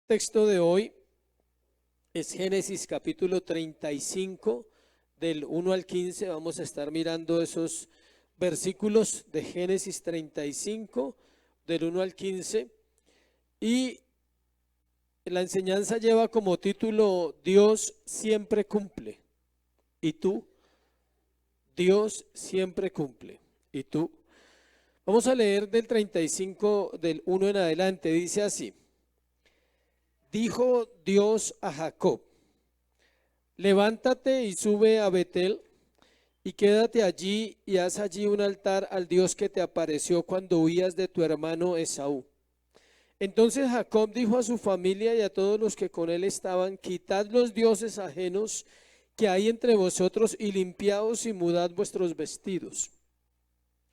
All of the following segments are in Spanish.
Texto de hoy es Génesis capítulo 35, del 1 al 15. Vamos a estar mirando esos versículos de Génesis 35, del 1 al 15. Y la enseñanza lleva como título: Dios siempre cumple. ¿Y tú? Dios siempre cumple. ¿Y tú? Vamos a leer del 35, del 1 en adelante. Dice así: Dijo Dios a Jacob: levántate y sube a Betel y quédate allí y haz allí un altar al Dios que te apareció cuando huías de tu hermano Esaú. Entonces Jacob dijo a su familia y a todos los que con él estaban: quitad los dioses ajenos que hay entre vosotros y limpiaos y mudad vuestros vestidos.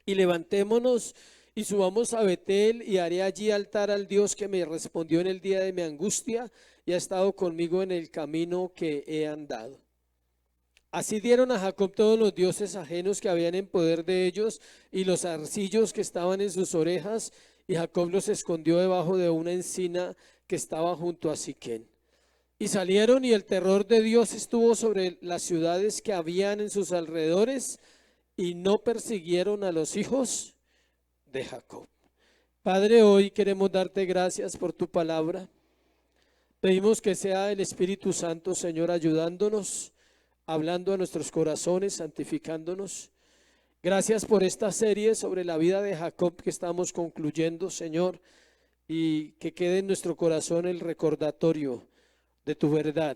Y levantémonos y subamos a Betel y haré allí altar al Dios que me respondió en el día de mi angustia y ha estado conmigo en el camino que he andado. Así dieron a Jacob todos los dioses ajenos que habían en poder de ellos y los arcillos que estaban en sus orejas, y Jacob los escondió debajo de una encina que estaba junto a Siquén. Y salieron, y el terror de Dios estuvo sobre las ciudades que habían en sus alrededores, y no persiguieron a los hijos de Jacob. Padre, hoy queremos darte gracias por tu palabra. Pedimos que sea el Espíritu Santo, Señor, ayudándonos, hablando a nuestros corazones, santificándonos. Gracias por esta serie sobre la vida de Jacob que estamos concluyendo, Señor, y que quede en nuestro corazón el recordatorio de tu verdad,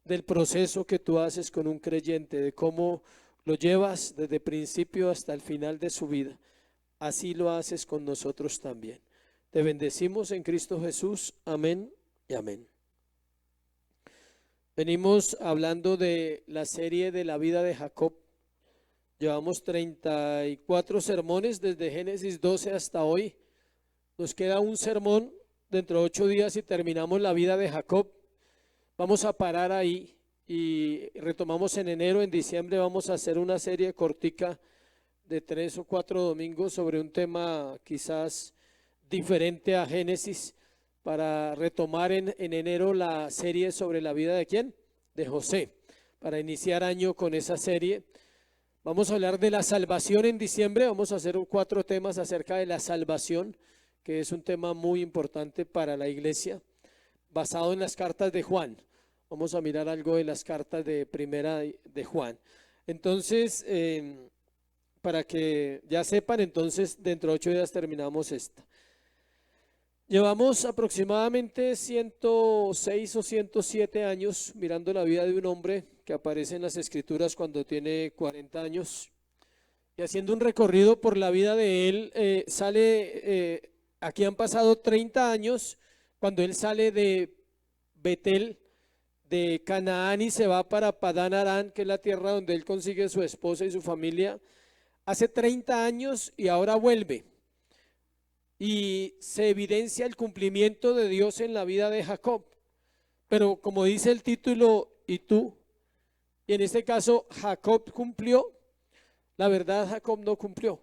del proceso que tú haces con un creyente, de cómo lo llevas desde el principio hasta el final de su vida. Así lo haces con nosotros también. Te bendecimos en Cristo Jesús. Amén y amén. Venimos hablando de la serie de la vida de Jacob. Llevamos 34 sermones desde Génesis 12 hasta hoy. Nos queda un sermón dentro de 8 días y terminamos la vida de Jacob. Vamos a parar ahí y retomamos en enero. En diciembre vamos a hacer una serie cortica de 3 o 4 domingos sobre un tema quizás diferente a Génesis, para retomar en enero la serie sobre la vida de ¿quién? De José, para iniciar año con esa serie. Vamos a hablar de la salvación en diciembre. Vamos a hacer 4 temas acerca de la salvación, que es un tema muy importante para la iglesia, basado en las cartas de Juan. Vamos a mirar algo de las cartas de primera de Juan. Entonces, para que ya sepan, entonces dentro de 8 días terminamos esta. Llevamos aproximadamente 106 o 107 años mirando la vida de un hombre que aparece en las escrituras cuando tiene 40 años, y haciendo un recorrido por la vida de él. Aquí han pasado 30 años cuando él sale de Betel, de Canaán, y se va para Padán Aram, que es la tierra donde él consigue su esposa y su familia. Hace 30 años y ahora vuelve. Y se evidencia el cumplimiento de Dios en la vida de Jacob. Pero como dice el título, ¿y tú? Y en este caso Jacob cumplió. La verdad, Jacob no cumplió.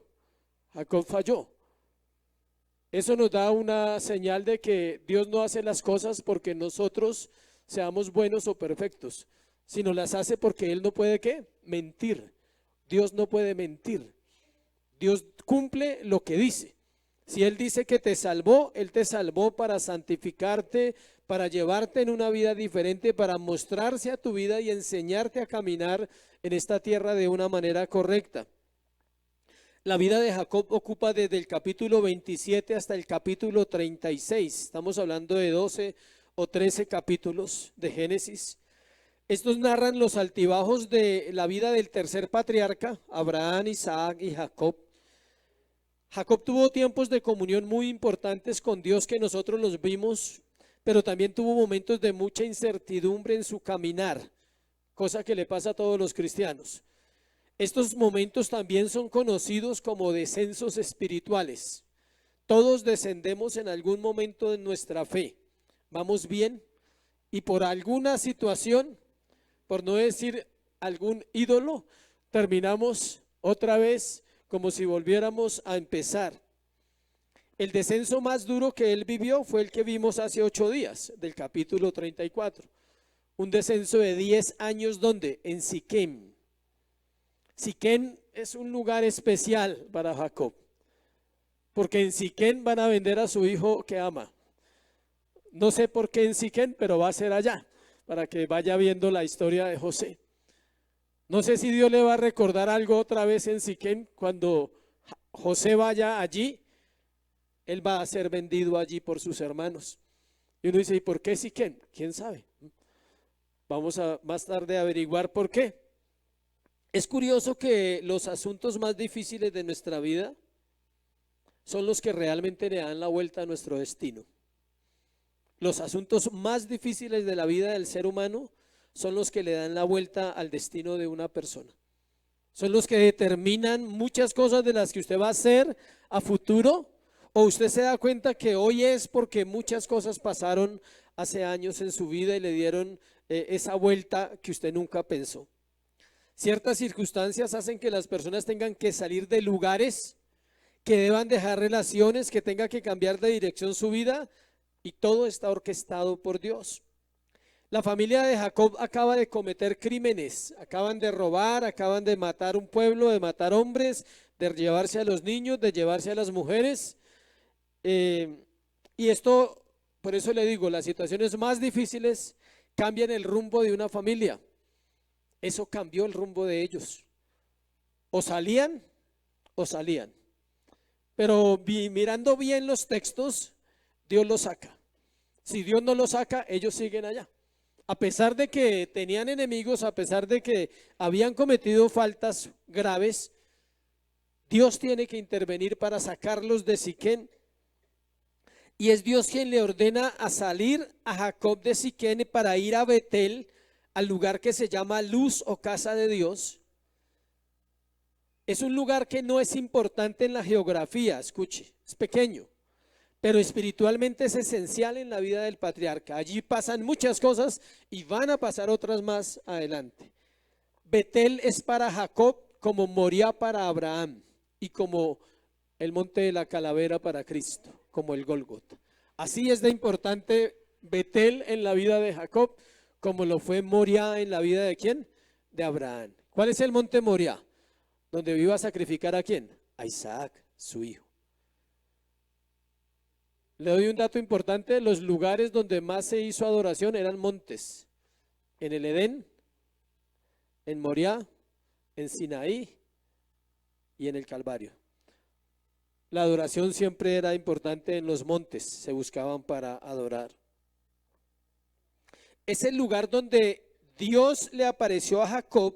Jacob falló. Eso nos da una señal de que Dios no hace las cosas porque nosotros seamos buenos o perfectos, sino las hace porque Él no puede, ¿qué? Mentir. Dios no puede mentir. Dios cumple lo que dice. Si Él dice que te salvó, Él te salvó para santificarte, para llevarte en una vida diferente, para mostrarse a tu vida y enseñarte a caminar en esta tierra de una manera correcta. La vida de Jacob ocupa desde el capítulo 27 hasta el capítulo 36. Estamos hablando de 12 o 13 capítulos de Génesis. Estos narran los altibajos de la vida del tercer patriarca, Abraham, Isaac y Jacob. Jacob tuvo tiempos de comunión muy importantes con Dios que nosotros los vimos, pero también tuvo momentos de mucha incertidumbre en su caminar, cosa que le pasa a todos los cristianos. Estos momentos también son conocidos como descensos espirituales. Todos descendemos en algún momento de nuestra fe. Vamos bien y por alguna situación, por no decir algún ídolo, terminamos otra vez como si volviéramos a empezar. El descenso más duro que él vivió fue el que vimos hace 8 días, del capítulo 34. Un descenso de 10 años, ¿dónde? En Siquem. Siquem es un lugar especial para Jacob, porque en Siquem van a vender a su hijo que ama. No sé por qué en Siquem, pero va a ser allá, para que vaya viendo la historia de José. No sé si Dios le va a recordar algo otra vez en Siquem. Cuando José vaya allí, él va a ser vendido allí por sus hermanos. Y uno dice, ¿y por qué Siquem? ¿Quién sabe? Vamos a más tarde a averiguar por qué. Es curioso que los asuntos más difíciles de nuestra vida son los que realmente le dan la vuelta a nuestro destino. Los asuntos más difíciles de la vida del ser humano son los que le dan la vuelta al destino de una persona. Son los que determinan muchas cosas de las que usted va a hacer a futuro, o usted se da cuenta que hoy es porque muchas cosas pasaron hace años en su vida y le dieron esa vuelta que usted nunca pensó. Ciertas circunstancias hacen que las personas tengan que salir de lugares, que deban dejar relaciones, que tenga que cambiar de dirección su vida, y todo está orquestado por Dios. La familia de Jacob acaba de cometer crímenes, acaban de robar, acaban de matar un pueblo, de matar hombres, de llevarse a los niños, de llevarse a las mujeres. Y esto, por eso le digo, las situaciones más difíciles cambian el rumbo de una familia. Eso cambió el rumbo de ellos. O salían o salían. Pero mirando bien los textos, Dios los saca. Si Dios no los saca, ellos siguen allá. A pesar de que tenían enemigos, a pesar de que habían cometido faltas graves, Dios tiene que intervenir para sacarlos de Siquem. Y es Dios quien le ordena a salir a Jacob de Siquem para ir a Betel, al lugar que se llama Luz o Casa de Dios. Es un lugar que no es importante en la geografía, escuche, es pequeño, pero espiritualmente es esencial en la vida del patriarca. Allí pasan muchas cosas y van a pasar otras más adelante. Betel es para Jacob como Moriah para Abraham y como el monte de la calavera para Cristo, como el Gólgota. Así es de importante Betel en la vida de Jacob, como lo fue Moriah en la vida de ¿quién? De Abraham. ¿Cuál es el monte Moriah? Donde iba a sacrificar ¿a quién? A Isaac, su hijo. Le doy un dato importante: los lugares donde más se hizo adoración eran montes. En el Edén, en Moriah, en Sinaí y en el Calvario. La adoración siempre era importante en los montes, se buscaban para adorar. Es el lugar donde Dios le apareció a Jacob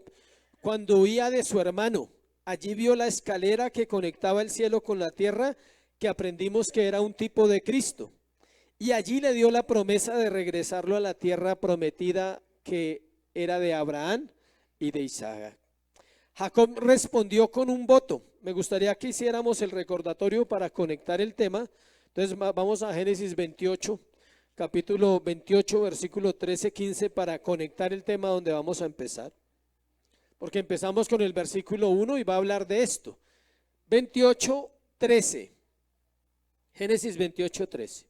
cuando huía de su hermano. Allí vio la escalera que conectaba el cielo con la tierra, que aprendimos que era un tipo de Cristo. Y allí le dio la promesa de regresarlo a la tierra prometida, que era de Abraham y de Isaac. Jacob respondió con un voto. Me gustaría que hiciéramos el recordatorio para conectar el tema. Entonces vamos a Génesis 28, capítulo 28, versículo 13-15, para conectar el tema donde vamos a empezar. Porque empezamos con el versículo 1 y va a hablar de esto. 28, 13. Génesis 28, 13.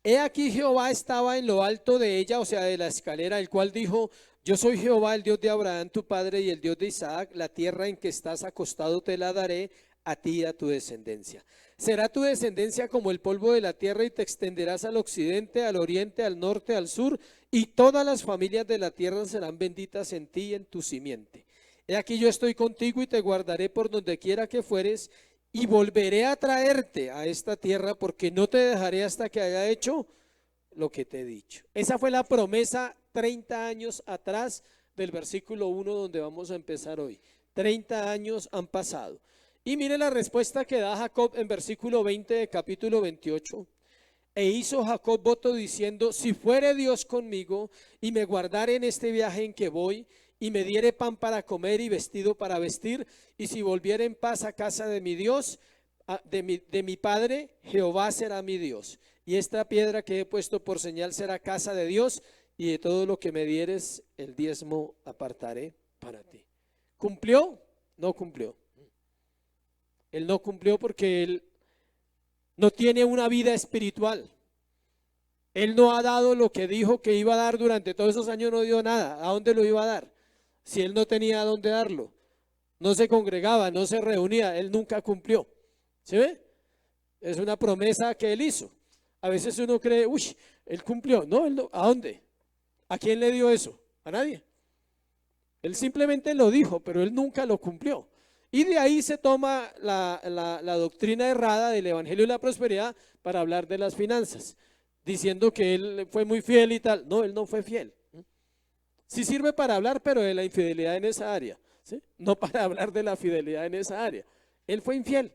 He aquí Jehová estaba en lo alto de ella, o sea, de la escalera, el cual dijo: yo soy Jehová, el Dios de Abraham tu padre y el Dios de Isaac. La tierra en que estás acostado te la daré a ti y a tu descendencia. Será tu descendencia como el polvo de la tierra, y te extenderás al occidente, al oriente, al norte, al sur, y todas las familias de la tierra serán benditas en ti y en tu simiente. He aquí yo estoy contigo y te guardaré por donde quiera que fueres, y volveré a traerte a esta tierra, porque no te dejaré hasta que haya hecho lo que te he dicho. Esa fue la promesa 30 años atrás del versículo 1 donde vamos a empezar hoy. 30 años han pasado. Y mire la respuesta que da Jacob en versículo 20 de capítulo 28. E hizo Jacob voto diciendo: si fuere Dios conmigo y me guardare en este viaje en que voy, y me diere pan para comer y vestido para vestir, y si volviere en paz a casa de mi Dios, de mi padre, Jehová será mi Dios, y esta piedra que he puesto por señal será casa de Dios, y de todo lo que me dieres el diezmo apartaré para ti. ¿Cumplió? No cumplió. Él no cumplió porque él no tiene una vida espiritual. Él no ha dado lo que dijo que iba a dar durante todos esos años, no dio nada. ¿A dónde lo iba a dar? Si él no tenía a dónde darlo. No se congregaba, no se reunía, él nunca cumplió. ¿Se ve? Es una promesa que él hizo. A veces uno cree, uy, él cumplió. No, él no. ¿A dónde? ¿A quién le dio eso? A nadie. Él simplemente lo dijo, pero él nunca lo cumplió. Y de ahí se toma la doctrina errada del Evangelio de la Prosperidad para hablar de las finanzas, diciendo que él fue muy fiel y tal. No, él no fue fiel. Sí sirve para hablar, pero de la infidelidad en esa área, ¿sí? No para hablar de la fidelidad en esa área. Él fue infiel.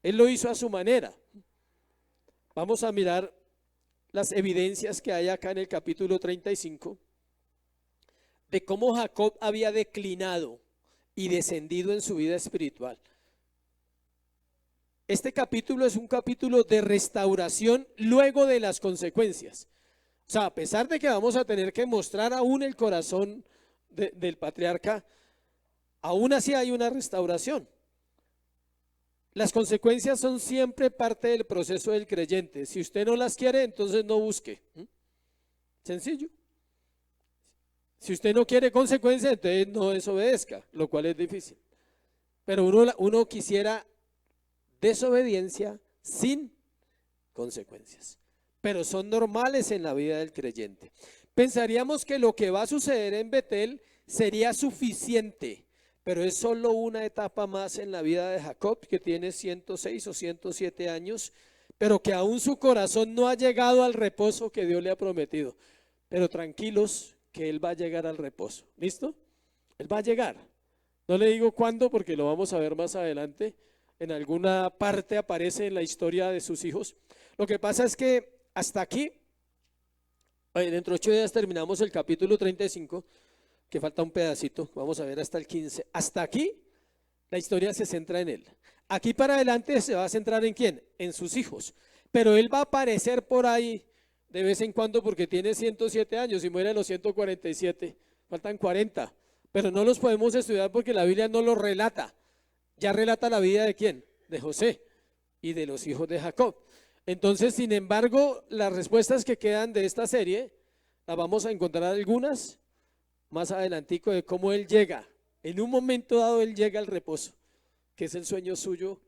Él lo hizo a su manera. Vamos a mirar las evidencias que hay acá en el capítulo 35 de cómo Jacob había declinado y descendido en su vida espiritual. Este capítulo es un capítulo de restauración luego de las consecuencias. O sea, a pesar de que vamos a tener que mostrar aún el corazón del patriarca, aún así hay una restauración. Las consecuencias son siempre parte del proceso del creyente. Si usted no las quiere, entonces no busque. Sencillo. Si usted no quiere consecuencias, entonces no desobedezca, lo cual es difícil. Pero uno quisiera desobediencia sin consecuencias. Pero son normales en la vida del creyente. Pensaríamos que lo que va a suceder en Betel sería suficiente, pero es solo una etapa más en la vida de Jacob, que tiene 106 o 107 años, pero que aún su corazón no ha llegado al reposo que Dios le ha prometido. Pero tranquilos, que él va a llegar al reposo. ¿Listo? Él va a llegar. No le digo cuándo porque lo vamos a ver más adelante. En alguna parte aparece en la historia de sus hijos. Lo que pasa es que hasta aquí, dentro de 8 días terminamos el capítulo 35, que falta un pedacito, vamos a ver hasta el 15. Hasta aquí la historia se centra en él. Aquí para adelante se va a centrar en ¿quién? En sus hijos. Pero él va a aparecer por ahí de vez en cuando porque tiene 107 años y muere a los 147, faltan 40. Pero no los podemos estudiar porque la Biblia no los relata. Ya relata la vida de ¿quién? De José y de los hijos de Jacob. Entonces, sin embargo, las respuestas que quedan de esta serie, las vamos a encontrar algunas más adelantico de cómo él llega. En un momento dado él llega al reposo, que es el sueño suyo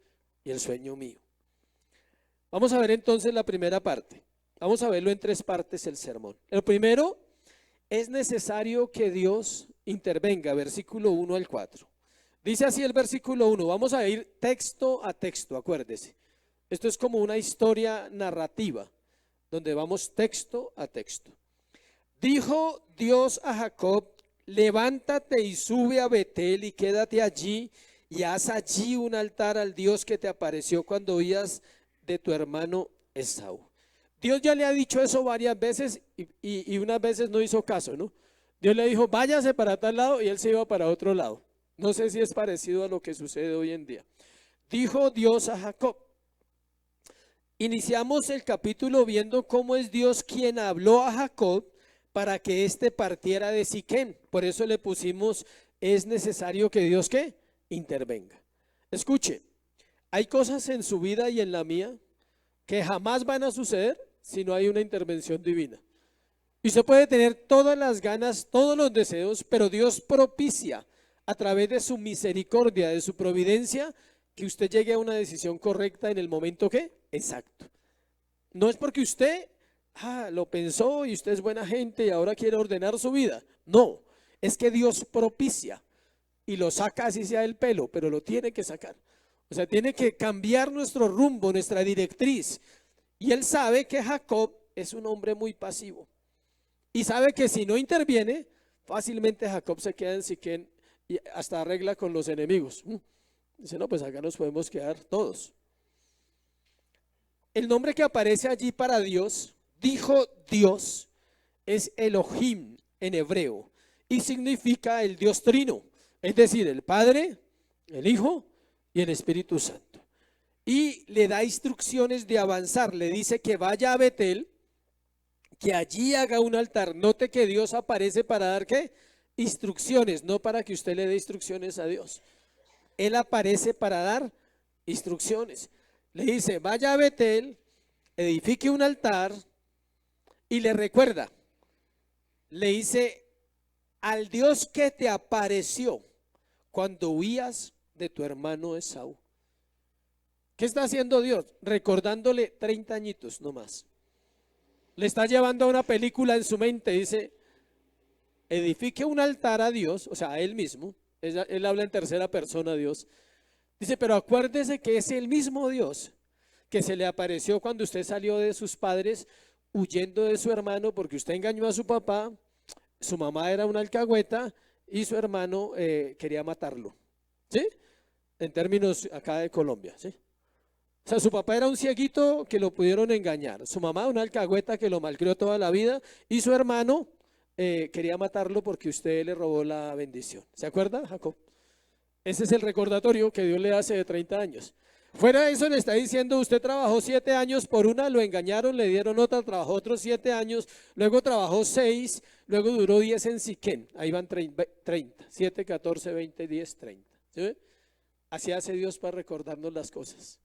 y el sueño mío. Vamos a ver entonces la primera parte. Vamos a verlo en 3 partes el sermón. El primero, es necesario que Dios intervenga, versículo 1 al 4. Dice así el versículo 1, vamos a ir texto a texto, acuérdese. Esto es como una historia narrativa, donde vamos texto a texto. Dijo Dios a Jacob, levántate y sube a Betel y quédate allí y haz allí un altar al Dios que te apareció cuando oías de tu hermano Esaú. Dios ya le ha dicho eso varias veces y unas veces no hizo caso, ¿no? Dios le dijo, váyase para tal lado y él se iba para otro lado. No sé si es parecido a lo que sucede hoy en día. Dijo Dios a Jacob. Iniciamos el capítulo viendo cómo es Dios quien habló a Jacob para que éste partiera de Siquem. Por eso le pusimos, es necesario que Dios ¿qué? Intervenga. Escuche, hay cosas en su vida y en la mía que jamás van a suceder si no hay una intervención divina. Y usted puede tener todas las ganas, todos los deseos, pero Dios propicia a través de su misericordia, de su providencia, que usted llegue a una decisión correcta en el momento ¿qué? Exacto. No es porque usted lo pensó y usted es buena gente y ahora quiere ordenar su vida. No, es que Dios propicia y lo saca así sea el pelo, pero lo tiene que sacar. O sea, tiene que cambiar nuestro rumbo, nuestra directriz. Y él sabe que Jacob es un hombre muy pasivo. Y sabe que si no interviene, fácilmente Jacob se queda en Siquem y hasta arregla con los enemigos. Dice, no, pues acá nos podemos quedar todos. El nombre que aparece allí para Dios, dijo Dios, es Elohim en hebreo y significa el Dios trino, es decir, el Padre, el Hijo y el Espíritu Santo. Y le da instrucciones de avanzar, le dice que vaya a Betel, que allí haga un altar. Note que Dios aparece para dar ¿qué? Instrucciones, no para que usted le dé instrucciones a Dios. Él aparece para dar instrucciones. Le dice, vaya a Betel, edifique un altar y le recuerda, le dice, al Dios que te apareció cuando huías de tu hermano Esaú. ¿Qué está haciendo Dios? Recordándole 30 añitos nomás. Le está llevando a una película en su mente, dice, edifique un altar a Dios, o sea, a él mismo. Él habla en tercera persona a Dios. Dice, pero acuérdese que es el mismo Dios que se le apareció cuando usted salió de sus padres huyendo de su hermano porque usted engañó a su papá, su mamá era una alcahueta y su hermano quería matarlo. ¿Sí? En términos acá de Colombia, ¿sí? O sea, su papá era un cieguito que lo pudieron engañar, su mamá una alcahueta que lo malcrió toda la vida y su hermano quería matarlo porque usted le robó la bendición. ¿Se acuerda, Jacob? Ese es el recordatorio que Dios le hace de 30 años. Fuera de eso le está diciendo, usted trabajó 7 años por una, lo engañaron, le dieron otra, trabajó otros 7 años, luego trabajó 6, luego duró 10 en Siquén. Ahí van 30, 7, 14, 20, 10, 30. ¿Sí ve? Así hace Dios para recordarnos las cosas.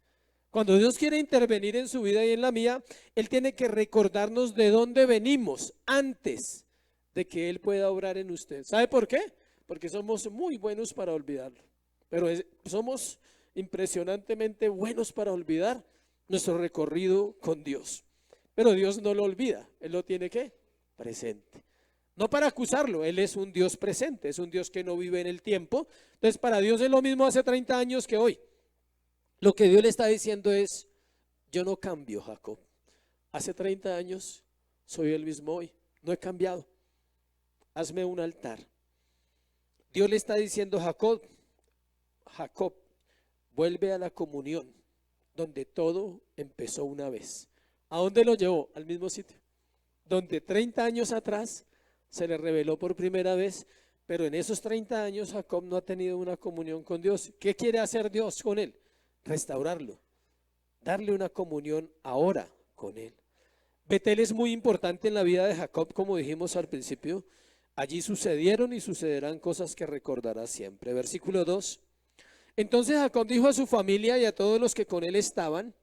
Cuando Dios quiere intervenir en su vida y en la mía, Él tiene que recordarnos de dónde venimos antes de que Él pueda obrar en usted. ¿Sabe por qué? Porque somos muy buenos para olvidarlo, pero somos impresionantemente buenos para olvidar nuestro recorrido con Dios. Pero Dios no lo olvida, Él lo tiene ¿qué? Presente. No para acusarlo, Él es un Dios presente, es un Dios que no vive en el tiempo. Entonces para Dios es lo mismo hace 30 años que hoy. Lo que Dios le está diciendo es, yo no cambio, Jacob. Hace 30 años soy el mismo hoy, no he cambiado. Hazme un altar. Dios le está diciendo, Jacob, vuelve a la comunión, donde todo empezó una vez. ¿A dónde lo llevó? Al mismo sitio, donde 30 años atrás se le reveló por primera vez, pero en esos 30 años Jacob no ha tenido una comunión con Dios. ¿Qué quiere hacer Dios con él? Restaurarlo, darle una comunión ahora con él. Betel es muy importante en la vida de Jacob, como dijimos al principio. Allí sucedieron y sucederán cosas que recordará siempre. Versículo 2. Entonces Jacob dijo a su familia y a todos los que con él estaban,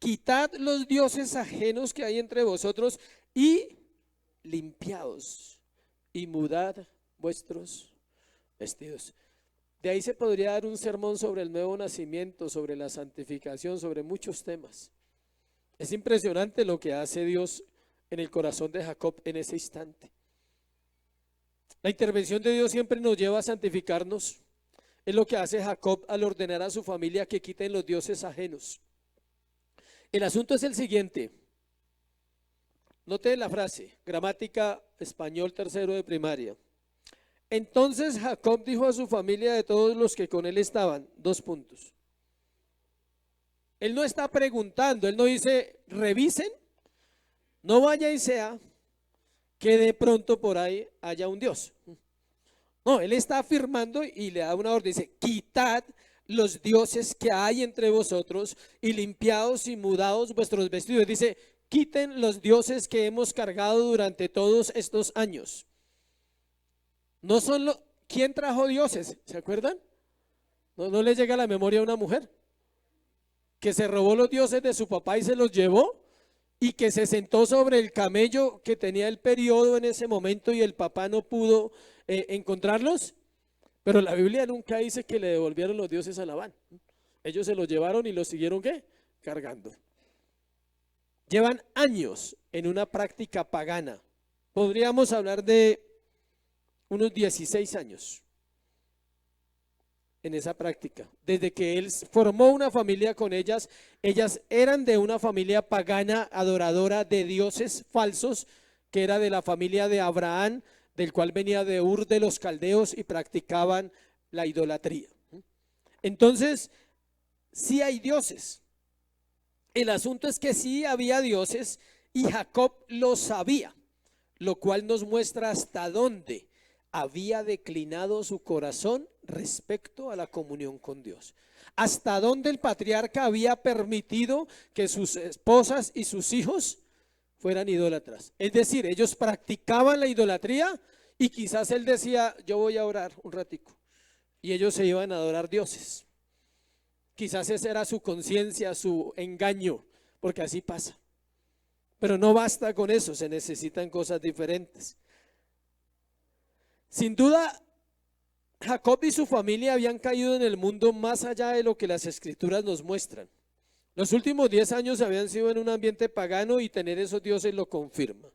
quitad los dioses ajenos que hay entre vosotros y limpiaos y mudad vuestros vestidos. De ahí se podría dar un sermón sobre el nuevo nacimiento, sobre la santificación, sobre muchos temas. Es impresionante lo que hace Dios en el corazón de Jacob en ese instante. La intervención de Dios siempre nos lleva a santificarnos. Es lo que hace Jacob al ordenar a su familia que quiten los dioses ajenos. El asunto es el siguiente. Note la frase, gramática español tercero de primaria. Entonces Jacob dijo a su familia de todos los que con él estaban, 2 puntos. Él no está preguntando, él no dice, revisen, no vaya y sea que de pronto por ahí haya un Dios. No, él está afirmando y le da una orden, dice, quitad los dioses que hay entre vosotros y limpiaos y mudaos vuestros vestidos. Dice, quiten los dioses que hemos cargado durante todos estos años. No son los, ¿quién trajo dioses? ¿Se acuerdan? No le llega a la memoria a una mujer que se robó los dioses de su papá y se los llevó y que se sentó sobre el camello que tenía el periodo en ese momento y el papá no pudo encontrarlos, pero la Biblia nunca dice que le devolvieron los dioses a Labán. Ellos se los llevaron y los siguieron ¿qué? Cargando. Llevan años en una práctica pagana. Podríamos hablar de unos 16 años en esa práctica. Desde que él formó una familia con ellas, ellas eran de una familia pagana, adoradora de dioses falsos, que era de la familia de Abraham, del cual venía de Ur de los Caldeos y practicaban la idolatría. Entonces, sí hay dioses. El asunto es que sí había dioses y Jacob lo sabía, lo cual nos muestra hasta dónde había declinado su corazón respecto a la comunión con Dios. Hasta dónde el patriarca había permitido que sus esposas y sus hijos fueran idólatras. Es decir, ellos practicaban la idolatría y quizás él decía, yo voy a orar un ratico. Y ellos se iban a adorar dioses. Quizás esa era su conciencia, su engaño, porque así pasa. Pero no basta con eso, se necesitan cosas diferentes. Sin duda, Jacob y su familia habían caído en el mundo más allá de lo que las escrituras nos muestran. Los últimos 10 años habían sido en un ambiente pagano y tener esos dioses lo confirma.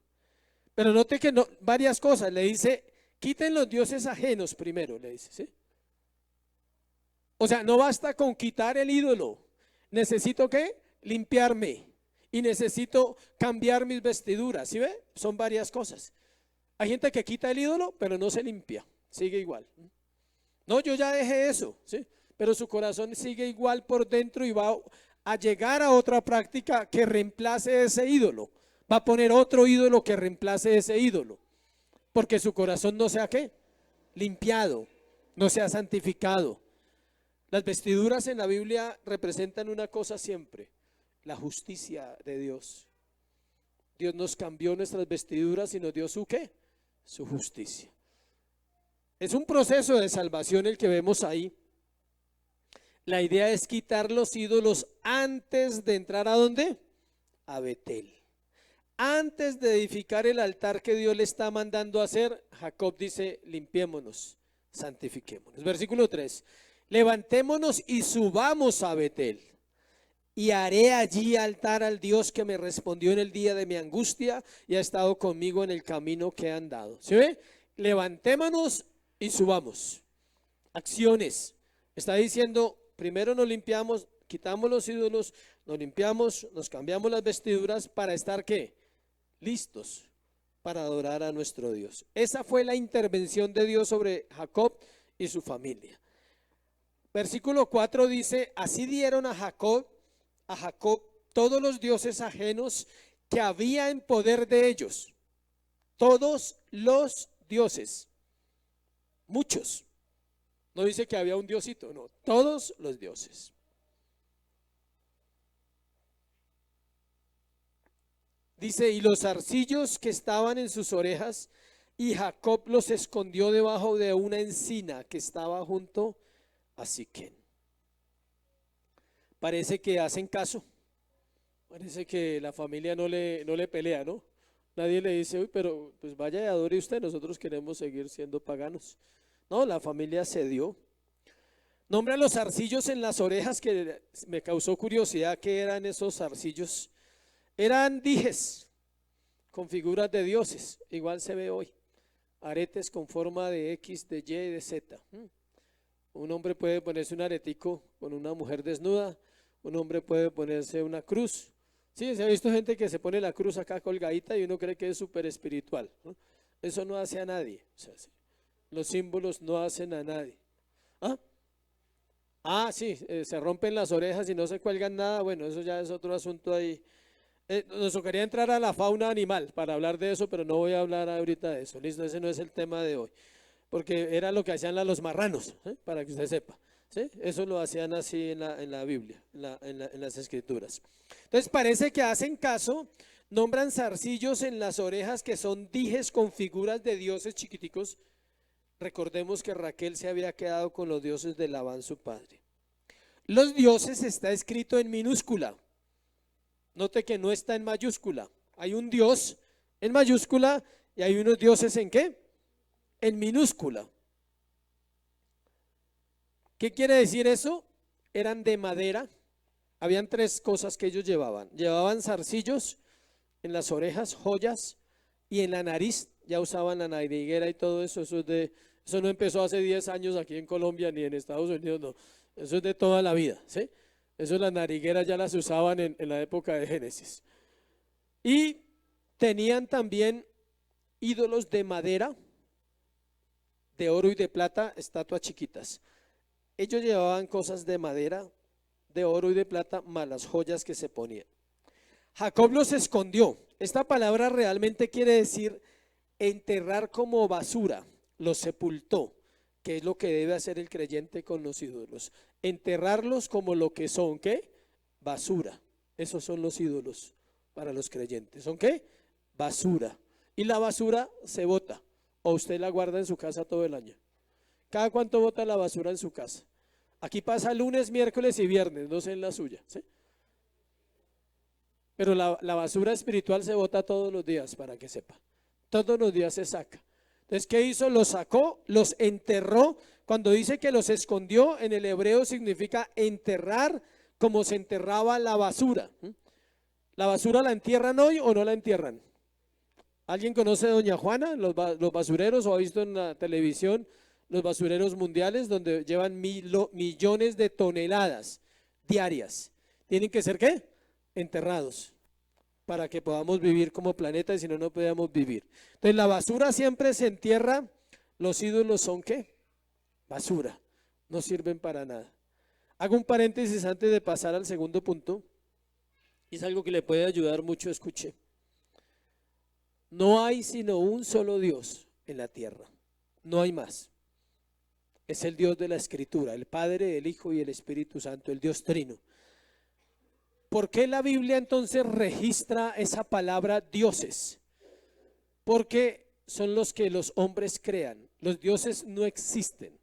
Pero note que no, varias cosas, le dice, quiten los dioses ajenos primero, le dice, ¿sí? O sea, no basta con quitar el ídolo, necesito ¿qué? Limpiarme y necesito cambiar mis vestiduras, ¿sí ve? Son varias cosas. Hay gente que quita el ídolo, pero no se limpia, sigue igual. No, yo ya dejé eso, ¿sí? Pero su corazón sigue igual por dentro y va a llegar a otra práctica que reemplace ese ídolo. Va a poner otro ídolo que reemplace ese ídolo. Porque su corazón no sea ¿qué? Limpiado, no sea santificado. Las vestiduras en la Biblia representan una cosa siempre, la justicia de Dios. Dios nos cambió nuestras vestiduras y nos dio su ¿qué? Su justicia. Es un proceso de salvación el que vemos ahí. La idea es quitar los ídolos antes de entrar ¿a dónde? A Betel. Antes de edificar el altar que Dios le está mandando a hacer, Jacob dice, limpiémonos, santifiquémonos. Versículo 3, levantémonos y subamos a Betel, y haré allí altar al Dios que me respondió en el día de mi angustia y ha estado conmigo en el camino que he andado. ¿Sí ve? Levantémonos y subamos. Acciones. Está diciendo, primero nos limpiamos, quitamos los ídolos, nos limpiamos, nos cambiamos las vestiduras para estar ¿qué? Listos para adorar a nuestro Dios. Esa fue la intervención de Dios sobre Jacob y su familia. Versículo 4 dice, así dieron a Jacob todos los dioses ajenos que había en poder de ellos. Todos los dioses. Muchos. No dice que había un diosito, no, todos los dioses. Dice, y los zarcillos que estaban en sus orejas, y Jacob los escondió debajo de una encina que estaba junto a Siquén. Parece que hacen caso, parece que la familia no le pelea, ¿no? Nadie le dice, uy, pero pues vaya y adore usted, nosotros queremos seguir siendo paganos. No, la familia cedió. Nombra los zarcillos en las orejas, que me causó curiosidad, ¿qué eran esos zarcillos? Eran dijes con figuras de dioses, igual se ve hoy, aretes con forma de X, de Y y de Z. Un hombre puede ponerse un aretico con una mujer desnuda, un hombre puede ponerse una cruz. Sí, se ha visto gente que se pone la cruz acá colgadita y uno cree que es súper espiritual, ¿no? Eso no hace a nadie, o sea, sí, los símbolos no hacen a nadie. Sí, se rompen las orejas y no se cuelgan nada, bueno, eso ya es otro asunto ahí. Nos tocaría entrar a la fauna animal para hablar de eso, pero no voy a hablar ahorita de eso, listo, ese no es el tema de hoy, porque era lo que hacían los marranos, para que usted sepa, ¿sí? Eso lo hacían así en la Biblia, en las escrituras. Entonces parece que hacen caso, nombran zarcillos en las orejas que son dijes con figuras de dioses chiquiticos. Recordemos que Raquel se había quedado con los dioses de Labán su padre. Los dioses está escrito en minúscula. Note que no está en mayúscula. Hay un Dios en mayúscula y hay unos dioses ¿en qué? En minúscula. ¿Qué quiere decir eso? Eran de madera. Habían tres cosas que ellos llevaban. Llevaban zarcillos en las orejas, joyas, y en la nariz. Ya usaban la nariguera y todo eso. Eso no empezó hace 10 años aquí en Colombia ni en Estados Unidos, no. Eso es de toda la vida, ¿sí? Eso las narigueras ya las usaban en la época de Génesis. Y tenían también ídolos de madera, de oro y de plata, estatuas chiquitas. Ellos llevaban cosas de madera, de oro y de plata, más las joyas que se ponían. Jacob los escondió. Esta palabra realmente quiere decir enterrar como basura, los sepultó, que es lo que debe hacer el creyente con los ídolos. Enterrarlos como lo que son, ¿qué? Basura. Esos son los ídolos para los creyentes. ¿Son qué? Basura. Y la basura se bota, o usted la guarda en su casa todo el año. ¿Cada cuánto bota la basura en su casa? Aquí pasa lunes, miércoles y viernes, no sé en la suya, ¿sí? Pero la basura espiritual se bota todos los días, para que sepa. Todos los días se saca. Entonces, ¿qué hizo? Los sacó, los enterró. Cuando dice que los escondió, en el hebreo significa enterrar, como se enterraba la basura. ¿La basura la entierran hoy o no la entierran? ¿Alguien conoce a Doña Juana, los basureros, o ha visto en la televisión los basureros mundiales donde llevan millones de toneladas diarias? ¿Tienen que ser qué? Enterrados, para que podamos vivir como planeta, y si no, no podemos vivir. Entonces la basura siempre se entierra. Los ídolos son ¿qué? Basura, no sirven para nada. Hago un paréntesis antes de pasar al segundo punto, y es algo que le puede ayudar mucho. Escuche, no hay sino un solo Dios en la tierra, no hay más. Es el Dios de la Escritura, el Padre, el Hijo y el Espíritu Santo, el Dios Trino. ¿Por qué la Biblia entonces registra esa palabra dioses? Porque son los que los hombres crean. Los dioses no existen.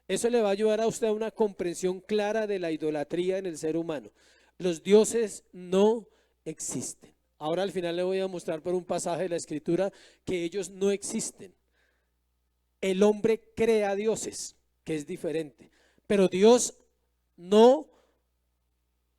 Eso le va a ayudar a usted a una comprensión clara de la idolatría en el ser humano. Los dioses no existen. Ahora al final le voy a mostrar por un pasaje de la Escritura que ellos no existen. El hombre crea dioses, que es diferente. Pero Dios no,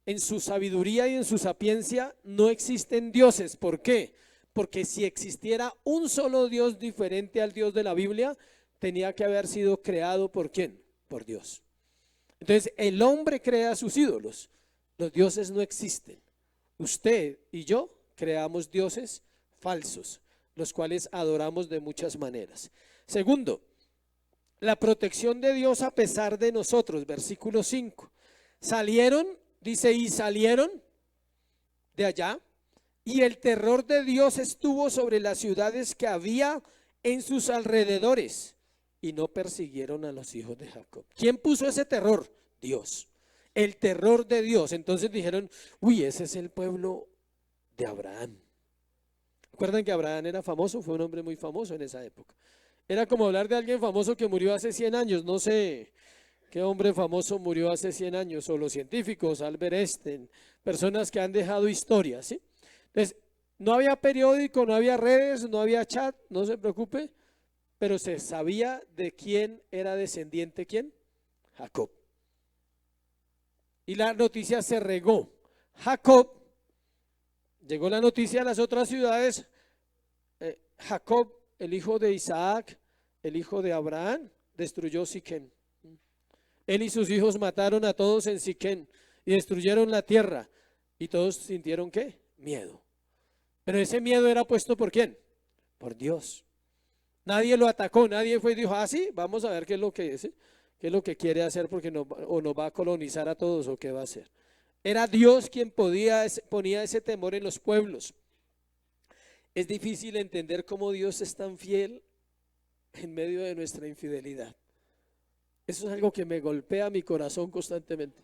en su sabiduría y en su sapiencia, no existen dioses. ¿Por qué? Porque si existiera un solo Dios diferente al Dios de la Biblia, tenía que haber sido creado ¿por quién? Por Dios. Entonces el hombre crea sus ídolos. Los dioses no existen. Usted y yo creamos dioses falsos, los cuales adoramos de muchas maneras. Segundo, la protección de Dios a pesar de nosotros. Versículo 5. Salieron, dice, y salieron de allá, y el terror de Dios estuvo sobre las ciudades que había en sus alrededores, y no persiguieron a los hijos de Jacob. ¿Quién puso ese terror? Dios. El terror de Dios. Entonces dijeron, uy, ese es el pueblo de Abraham. ¿Recuerdan que Abraham era famoso? Fue un hombre muy famoso en esa época. Era como hablar de alguien famoso que murió hace 100 años. No sé qué hombre famoso murió hace 100 años, o los científicos, Albert Einstein, personas que han dejado historia, ¿sí? Entonces, no había periódico, no había redes, no había chat, no se preocupe, pero se sabía de quién era descendiente, ¿quién? Jacob. Y la noticia se regó. Jacob, llegó la noticia a las otras ciudades. Jacob, el hijo de Isaac, el hijo de Abraham, destruyó Siquem. Él y sus hijos mataron a todos en Siquem y destruyeron la tierra. Y todos sintieron ¿qué? Miedo. Pero ese miedo era puesto ¿por quién? Por Dios. Nadie lo atacó, nadie fue y dijo, ah, sí, vamos a ver qué es lo que es, qué es lo que quiere hacer, porque no, o nos va a colonizar a todos, o qué va a hacer. Era Dios quien ponía ese temor en los pueblos. Es difícil entender cómo Dios es tan fiel en medio de nuestra infidelidad. Eso es algo que me golpea mi corazón constantemente.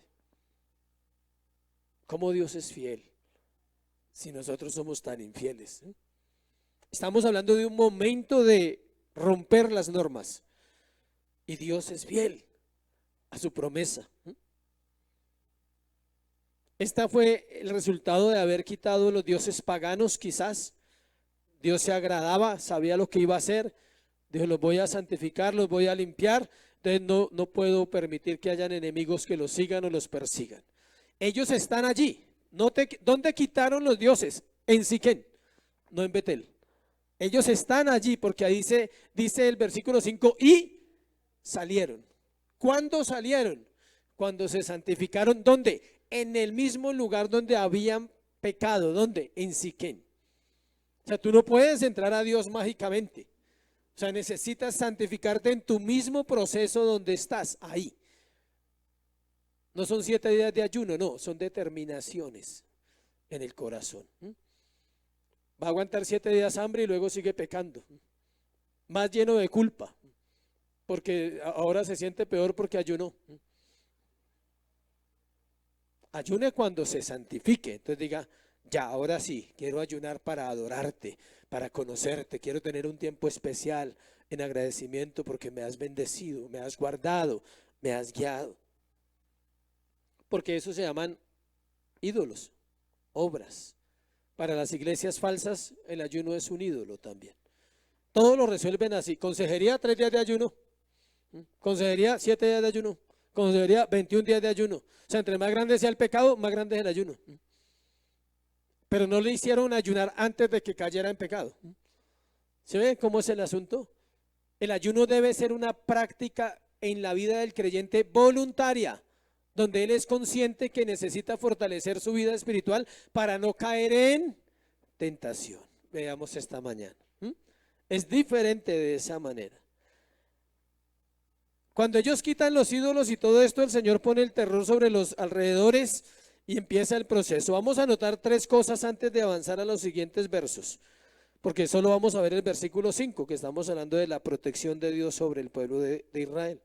¿Cómo Dios es fiel si nosotros somos tan infieles? Estamos hablando de un momento de romper las normas, y Dios es fiel a su promesa. Esta fue el resultado de haber quitado los dioses paganos. Quizás Dios se agradaba, sabía lo que iba a hacer. Dijo, los voy a santificar, los voy a limpiar. Entonces no puedo permitir que hayan enemigos que los sigan o los persigan. Ellos están allí. ¿Dónde quitaron los dioses? En Siquem, no en Betel. Ellos están allí porque ahí dice el versículo 5, y salieron. ¿Cuándo salieron? Cuando se santificaron. ¿Dónde? En el mismo lugar donde habían pecado. ¿Dónde? En Siquem. O sea, tú no puedes entrar a Dios mágicamente. O sea, necesitas santificarte en tu mismo proceso donde estás, ahí. No son 7 días de ayuno, no, son determinaciones en el corazón. Va a aguantar 7 días hambre y luego sigue pecando, más lleno de culpa, porque ahora se siente peor porque ayunó. Ayune cuando se santifique. Entonces diga, ya, ahora sí, quiero ayunar para adorarte, para conocerte, quiero tener un tiempo especial en agradecimiento porque me has bendecido, me has guardado, me has guiado. porque eso se llaman ídolos, obras. Para las iglesias falsas, el ayuno es un ídolo también. Todo lo resuelven así. Consejería, 3 días de ayuno. Consejería, 7 días de ayuno. Consejería, 21 días de ayuno. O sea, entre más grande sea el pecado, más grande es el ayuno. Pero no le hicieron ayunar antes de que cayera en pecado. ¿Se ve cómo es el asunto? El ayuno debe ser una práctica en la vida del creyente voluntaria, donde él es consciente que necesita fortalecer su vida espiritual para no caer en tentación. Veamos esta mañana. Es diferente de esa manera. Cuando ellos quitan los ídolos y todo esto, el Señor pone el terror sobre los alrededores y empieza el proceso. Vamos a anotar 3 cosas antes de avanzar a los siguientes versos, porque solo vamos a ver el versículo 5, que estamos hablando de la protección de Dios sobre el pueblo de Israel.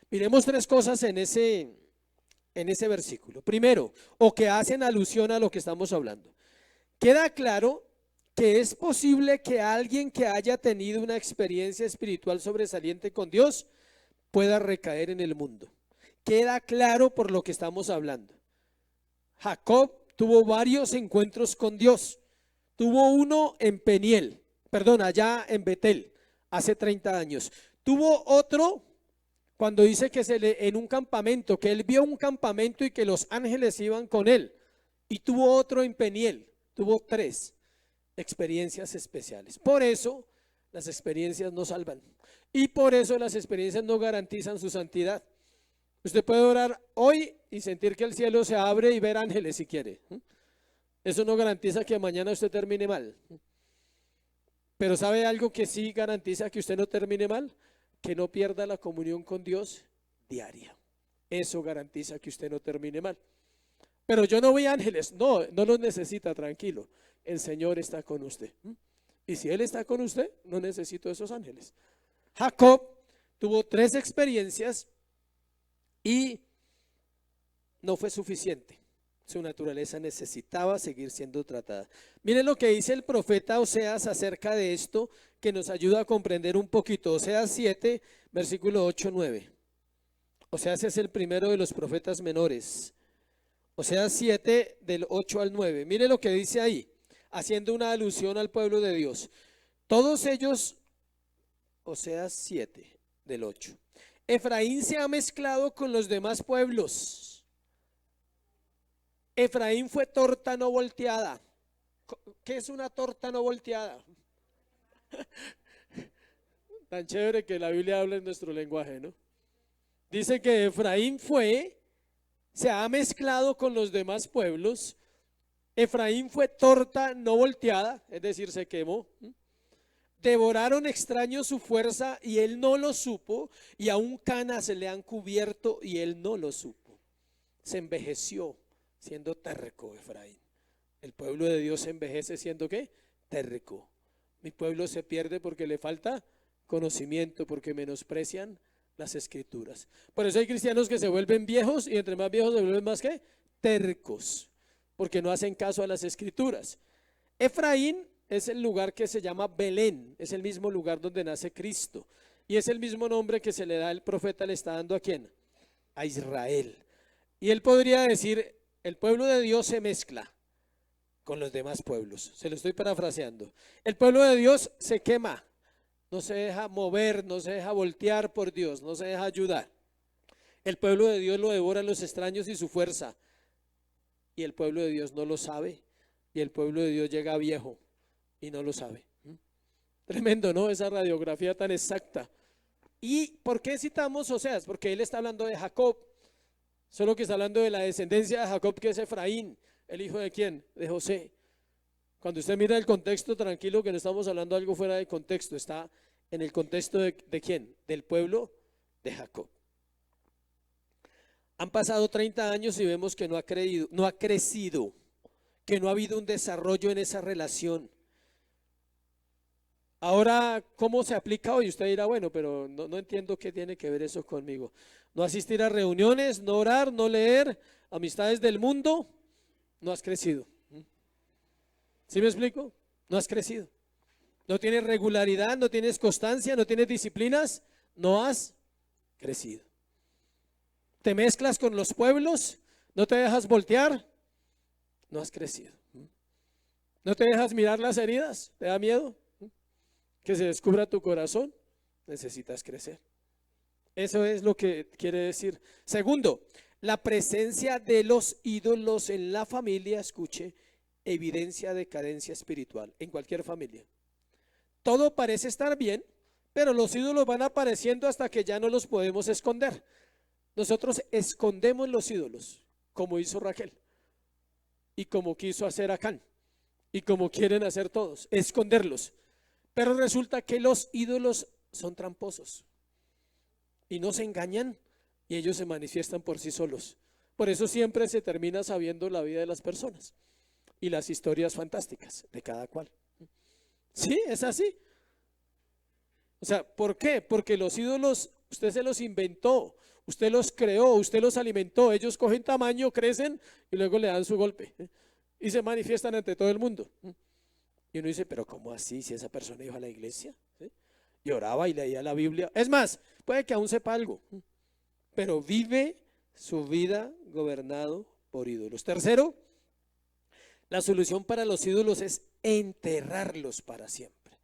Miremos 3 cosas en ese versículo. Primero, o que hacen alusión a lo que estamos hablando. Queda claro que es posible que alguien que haya tenido una experiencia espiritual sobresaliente con Dios pueda recaer en el mundo. Queda claro por lo que estamos hablando. Jacob tuvo varios encuentros con Dios. Tuvo uno en Peniel, allá en Betel, hace 30 años. Tuvo otro cuando dice que en un campamento, que él vio un campamento y que los ángeles iban con él. Y tuvo otro en Peniel. Tuvo 3 experiencias especiales. Por eso las experiencias no salvan. Y por eso las experiencias no garantizan su santidad. Usted puede orar hoy y sentir que el cielo se abre y ver ángeles si quiere. Eso no garantiza que mañana usted termine mal. Pero ¿sabe algo que sí garantiza que usted no termine mal? Que no pierda la comunión con Dios diaria. Eso garantiza que usted no termine mal. Pero yo no vi ángeles. No los necesita, tranquilo. El Señor está con usted. Y si Él está con usted, no necesito esos ángeles. Jacob tuvo 3 experiencias y no fue suficiente. Su naturaleza necesitaba seguir siendo tratada. Miren lo que dice el profeta Oseas acerca de esto, que nos ayuda a comprender un poquito. Oseas 7, versículo 8-9. Oseas es el primero de los profetas menores. Oseas 7, del 8 al 9. Miren lo que dice ahí, haciendo una alusión al pueblo de Dios. Todos ellos, Oseas 7, del 8. Efraín se ha mezclado con los demás pueblos. Efraín fue torta no volteada. ¿Qué es una torta no volteada? Tan chévere que la Biblia habla en nuestro lenguaje, ¿no? Dice que Efraín se ha mezclado con los demás pueblos. Efraín fue torta no volteada, es decir, se quemó. Devoraron extraños su fuerza y él no lo supo, y aún canas se le han cubierto y él no lo supo. Se envejeció siendo terco Efraín. El pueblo de Dios se envejece siendo ¿qué? Terco. Mi pueblo se pierde porque le falta conocimiento, porque menosprecian las escrituras. Por eso hay cristianos que se vuelven viejos y entre más viejos se vuelven más ¿qué? Tercos, porque no hacen caso a las escrituras. Efraín es el lugar que se llama Belén, es el mismo lugar donde nace Cristo y es el mismo nombre que se le da, el profeta le está dando ¿a quién? A Israel. Y él podría decir, el pueblo de Dios se mezcla con los demás pueblos, se lo estoy parafraseando. El pueblo de Dios se quema, no se deja mover, no se deja voltear por Dios, no se deja ayudar. El pueblo de Dios lo devoran los extraños y su fuerza, y el pueblo de Dios no lo sabe, y el pueblo de Dios llega viejo y no lo sabe. Tremendo, ¿no? Esa radiografía tan exacta. ¿Y por qué citamos Oseas? Porque él está hablando de Jacob, solo que está hablando de la descendencia de Jacob, que es Efraín. ¿El hijo de quién? De José. Cuando usted mira el contexto, tranquilo que no estamos hablando de algo fuera de contexto, está en el contexto de quién, del pueblo de Jacob. Han pasado 30 años y vemos que no ha crecido, que no ha habido un desarrollo en esa relación. Ahora, ¿cómo se aplica hoy? Usted dirá, bueno, pero no entiendo qué tiene que ver eso conmigo. No asistir a reuniones, no orar, no leer, amistades del mundo, no has crecido. ¿Sí me explico? No has crecido. No tienes regularidad, no tienes constancia, no tienes disciplinas, no has crecido. Te mezclas con los pueblos, ¿No te dejas voltear? No has crecido. ¿No te dejas mirar las heridas? ¿Te da miedo que se descubra tu corazón? Necesitas crecer. Eso es lo que quiere decir. Segundo, la presencia de los ídolos en la familia, escuche, evidencia de carencia espiritual en cualquier familia. Todo parece estar bien, pero los ídolos van apareciendo hasta que ya no los podemos esconder. Nosotros escondemos los ídolos, como hizo Raquel y como quiso hacer Acán y como quieren hacer todos, esconderlos. Pero resulta que los ídolos son tramposos y no se engañan y ellos se manifiestan por sí solos. Por eso siempre se termina sabiendo la vida de las personas y las historias fantásticas de cada cual. Sí, es así. O sea, ¿por qué? Porque los ídolos usted se los inventó, usted los creó, usted los alimentó. Ellos cogen tamaño, crecen y luego le dan su golpe y se manifiestan ante todo el mundo. Y uno dice, pero ¿cómo así? Si esa persona iba a la iglesia, ¿sí? Y oraba y leía la Biblia. Es más, puede que aún sepa algo, pero vive su vida gobernado por ídolos. Tercero, la solución para los ídolos es enterrarlos para siempre.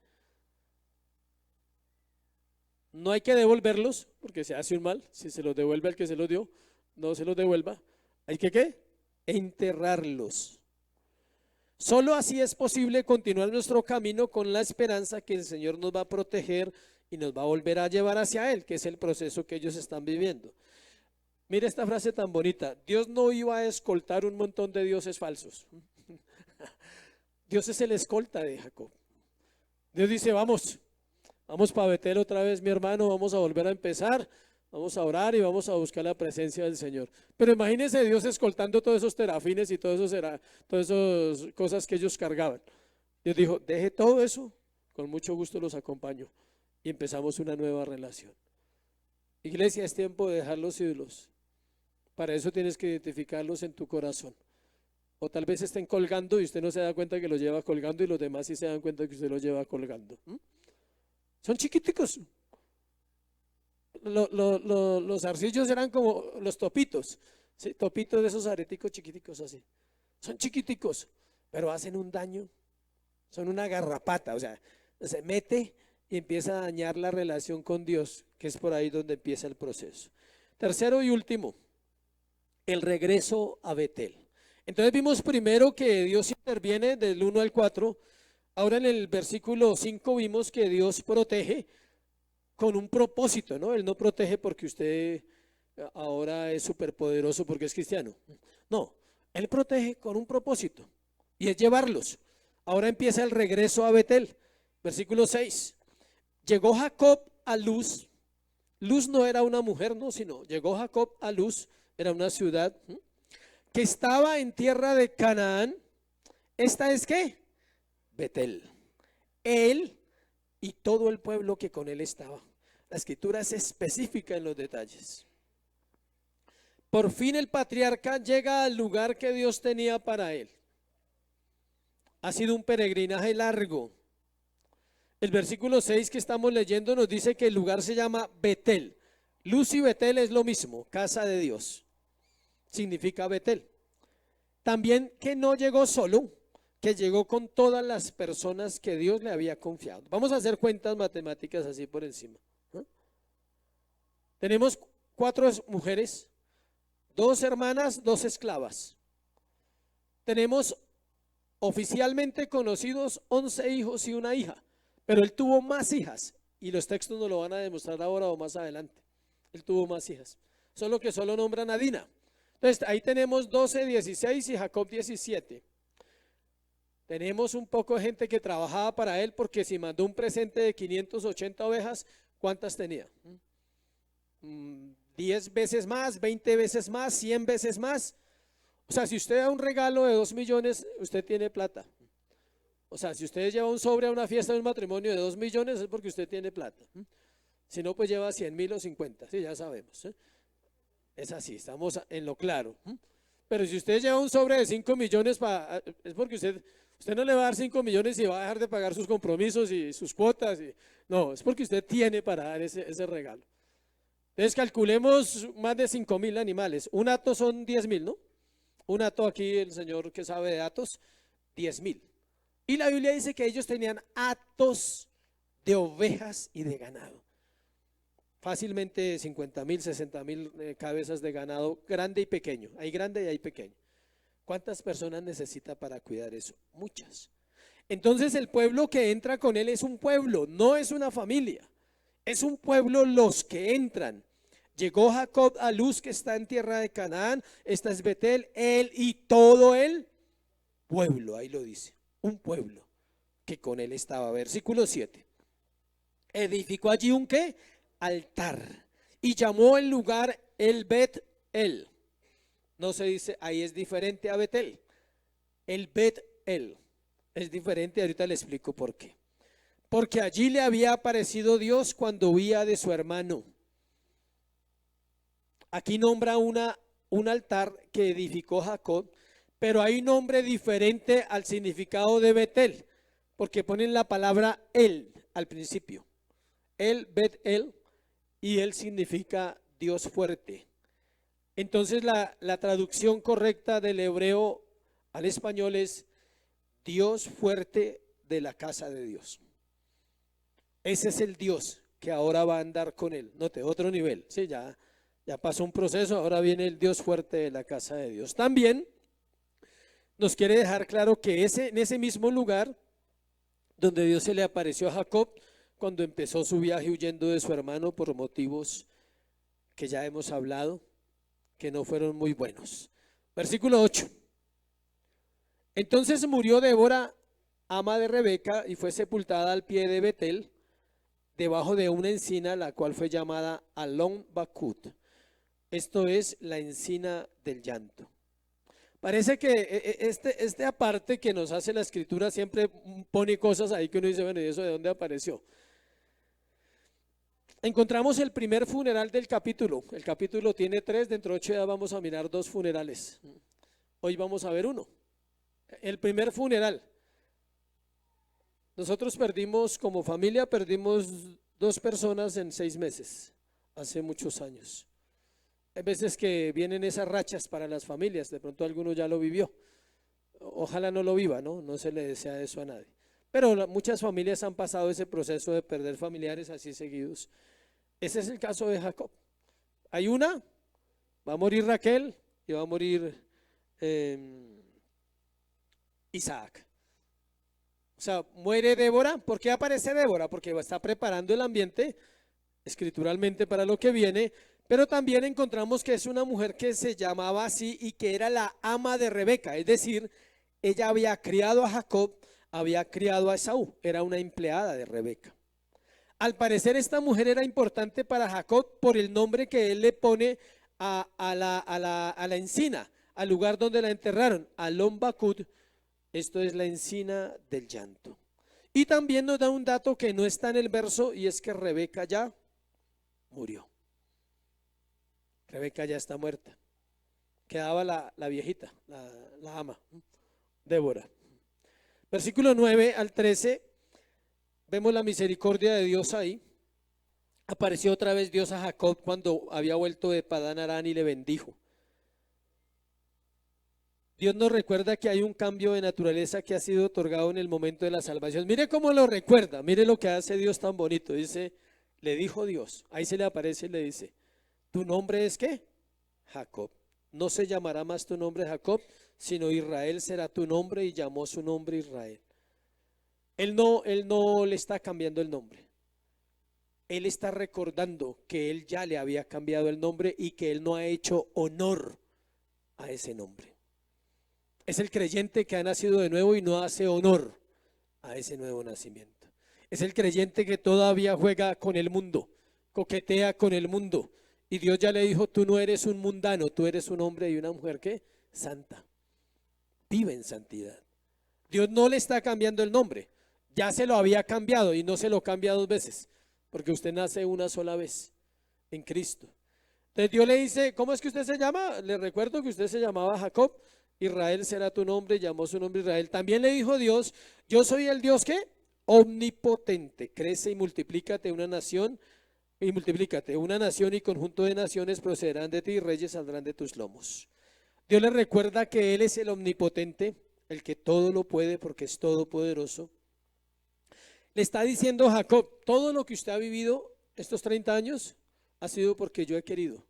No hay que devolverlos porque se hace un mal. Si se los devuelve al que se los dio, no se los devuelva. Hay que ¿qué? Enterrarlos. Solo así es posible continuar nuestro camino con la esperanza que el Señor nos va a proteger y nos va a volver a llevar hacia Él, que es el proceso que ellos están viviendo. Mire esta frase tan bonita: Dios no iba a escoltar un montón de dioses falsos. Dios es el escolta de Jacob. Dios dice, vamos para Betel otra vez, mi hermano, vamos a volver a empezar, vamos a orar y vamos a buscar la presencia del Señor. Pero imagínense Dios escoltando todos esos terafines y todas esas cosas que ellos cargaban. Dios dijo, deje todo eso, con mucho gusto los acompaño. Y empezamos una nueva relación. Iglesia, es tiempo de dejar los ídolos. Para eso tienes que identificarlos en tu corazón. O tal vez estén colgando y usted no se da cuenta que los lleva colgando y los demás sí se dan cuenta que usted los lleva colgando. Son chiquiticos. Los arcillos eran como los topitos, ¿sí? Topitos de esos areticos chiquiticos así. Son chiquiticos, pero hacen un daño. Son una garrapata, o sea, se mete y empieza a dañar la relación con Dios, que es por ahí donde empieza el proceso. Tercero y último, el regreso a Betel. Entonces vimos primero que Dios interviene del 1 al 4. Ahora en el versículo 5 vimos que Dios protege con un propósito, ¿no? Él no protege porque usted ahora es superpoderoso porque es cristiano. No, Él protege con un propósito y es llevarlos. Ahora empieza el regreso a Betel. Versículo 6. Llegó Jacob a Luz. Luz no era una mujer, no, sino llegó Jacob a Luz, era una ciudad que estaba en tierra de Canaán. ¿Esta es qué? Betel. Él y todo el pueblo que con él estaba. La escritura es específica en los detalles. Por fin el patriarca llega al lugar que Dios tenía para él. Ha sido un peregrinaje largo. El versículo 6 que estamos leyendo nos dice que el lugar se llama Betel. Luz y Betel es lo mismo, casa de Dios. Significa Betel. También que no llegó solo, que llegó con todas las personas que Dios le había confiado. Vamos a hacer cuentas matemáticas así por encima. Tenemos 4 mujeres, 2 hermanas, 2 esclavas. Tenemos oficialmente conocidos 11 hijos y una hija, pero él tuvo más hijas y los textos nos lo van a demostrar ahora o más adelante. Él tuvo más hijas, solo que solo nombran a Dina. Entonces ahí tenemos 12, 16 y Jacob 17. Tenemos un poco de gente que trabajaba para él, porque si mandó un presente de 580 ovejas, ¿cuántas tenía? 10 veces más, 20 veces más, 100 veces más. O sea, si usted da un regalo de 2 millones, usted tiene plata. O sea, si usted lleva un sobre a una fiesta de un matrimonio de 2 millones, es porque usted tiene plata. Si no, pues lleva 100.000 o 50, sí, ya sabemos. Es así, estamos en lo claro. Pero si usted lleva un sobre de 5 millones, es porque usted no le va a dar 5 millones y va a dejar de pagar sus compromisos y sus cuotas. No, es porque usted tiene para dar ese regalo. Entonces calculemos más de 5.000 animales. Un hato son 10.000, ¿no? Un hato aquí, el señor que sabe de datos, 10.000. Y la Biblia dice que ellos tenían hatos de ovejas y de ganado. Fácilmente 50.000, 60.000 cabezas de ganado, grande y pequeño. Hay grande y hay pequeño. ¿Cuántas personas necesita para cuidar eso? Muchas. Entonces el pueblo que entra con él es un pueblo, no es una familia. Es un pueblo los que entran. Llegó Jacob a Luz, que está en tierra de Canaán. Esta es Betel, él y todo el pueblo. Ahí lo dice, un pueblo que con él estaba. Versículo 7. Edificó allí un ¿qué? Altar. Y llamó el lugar el Bet-El. No se dice, ahí es diferente a Betel. El Bet-El es diferente, ahorita le explico por qué. Porque allí le había aparecido Dios cuando huía de su hermano. Aquí nombra un altar que edificó Jacob, pero hay un nombre diferente al significado de Betel, porque ponen la palabra El al principio. El, Bet-El, y él significa Dios fuerte. Entonces la traducción correcta del hebreo al español es Dios fuerte de la casa de Dios. Ese es el Dios que ahora va a andar con él. Note, otro nivel. Sí, ya pasó un proceso, ahora viene el Dios fuerte de la casa de Dios. También nos quiere dejar claro que en ese mismo lugar donde Dios se le apareció a Jacob cuando empezó su viaje huyendo de su hermano por motivos que ya hemos hablado, que no fueron muy buenos. Versículo 8. Entonces murió Débora, ama de Rebeca, y fue sepultada al pie de Betel, debajo de una encina, la cual fue llamada Alon Bakut. Esto es la encina del llanto. Parece que este aparte que nos hace la escritura siempre pone cosas ahí que uno dice, bueno, ¿y eso de dónde apareció? Encontramos el primer funeral del capítulo. El capítulo tiene 3, dentro de 8 días vamos a mirar 2 funerales. Hoy vamos a ver uno. El primer funeral. Nosotros perdimos, como familia, perdimos 2 personas en 6 meses, hace muchos años. Hay veces que vienen esas rachas para las familias, de pronto alguno ya lo vivió. Ojalá no lo viva, ¿no? No se le desea eso a nadie. Pero muchas familias han pasado ese proceso de perder familiares así seguidos. Ese es el caso de Jacob. Hay una, va a morir Raquel y va a morir Isaac. O sea, muere Débora. ¿Por qué aparece Débora? Porque está preparando el ambiente escrituralmente para lo que viene, pero también encontramos que es una mujer que se llamaba así y que era la ama de Rebeca, es decir, ella había criado a Jacob, había criado a Esaú, era una empleada de Rebeca. Al parecer esta mujer era importante para Jacob por el nombre que él le pone a la encina, al lugar donde la enterraron, Alon Bakut. Esto es la encina del llanto. Y también nos da un dato que no está en el verso, y es que Rebeca ya murió. Rebeca ya está muerta. Quedaba la viejita, la ama, Débora. Versículo 9 al 13, vemos la misericordia de Dios ahí. Apareció otra vez Dios a Jacob cuando había vuelto de Padán Aram y le bendijo. Dios nos recuerda que hay un cambio de naturaleza que ha sido otorgado en el momento de la salvación. Mire cómo lo recuerda, mire lo que hace Dios tan bonito. Dice, le dijo Dios, ahí se le aparece y le dice, ¿tu nombre es qué? Jacob. No se llamará más tu nombre Jacob, sino Israel será tu nombre, y llamó su nombre Israel. Él no le está cambiando el nombre. Él está recordando que él ya le había cambiado el nombre y que él no ha hecho honor a ese nombre. Es el creyente que ha nacido de nuevo y no hace honor a ese nuevo nacimiento. Es el creyente que todavía juega con el mundo, coquetea con el mundo. Y Dios ya le dijo, tú no eres un mundano, tú eres un hombre y una mujer que santa. Vive en santidad. Dios no le está cambiando el nombre. Ya se lo había cambiado y no se lo cambia 2 veces, porque usted nace una sola vez en Cristo. Entonces Dios le dice, ¿cómo es que usted se llama? Le recuerdo que usted se llamaba Jacob. Israel será tu nombre, llamó su nombre Israel. También le dijo Dios, yo soy el Dios ¿qué? Omnipotente. Crece y multiplícate una nación, y conjunto de naciones procederán de ti y reyes saldrán de tus lomos. Dios le recuerda que Él es el omnipotente, el que todo lo puede porque es todopoderoso. Le está diciendo a Jacob, todo lo que usted ha vivido estos 30 años ha sido porque yo he querido,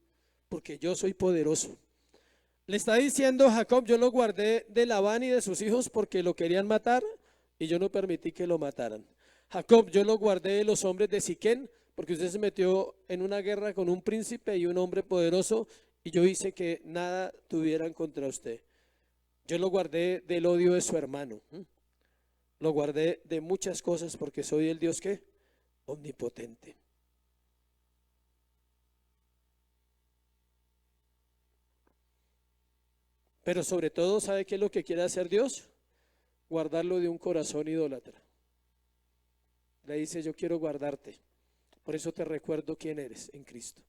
porque yo soy poderoso. Le está diciendo a Jacob, yo lo guardé de Labán y de sus hijos porque lo querían matar y yo no permití que lo mataran. Jacob, yo lo guardé de los hombres de Siquén porque usted se metió en una guerra con un príncipe y un hombre poderoso y yo hice que nada tuvieran contra usted. Yo lo guardé del odio de su hermano. Lo guardé de muchas cosas porque soy el Dios que omnipotente. Pero sobre todo, ¿sabe qué es lo que quiere hacer Dios? Guardarlo de un corazón idólatra. Le dice, yo quiero guardarte. Por eso te recuerdo quién eres en Cristo.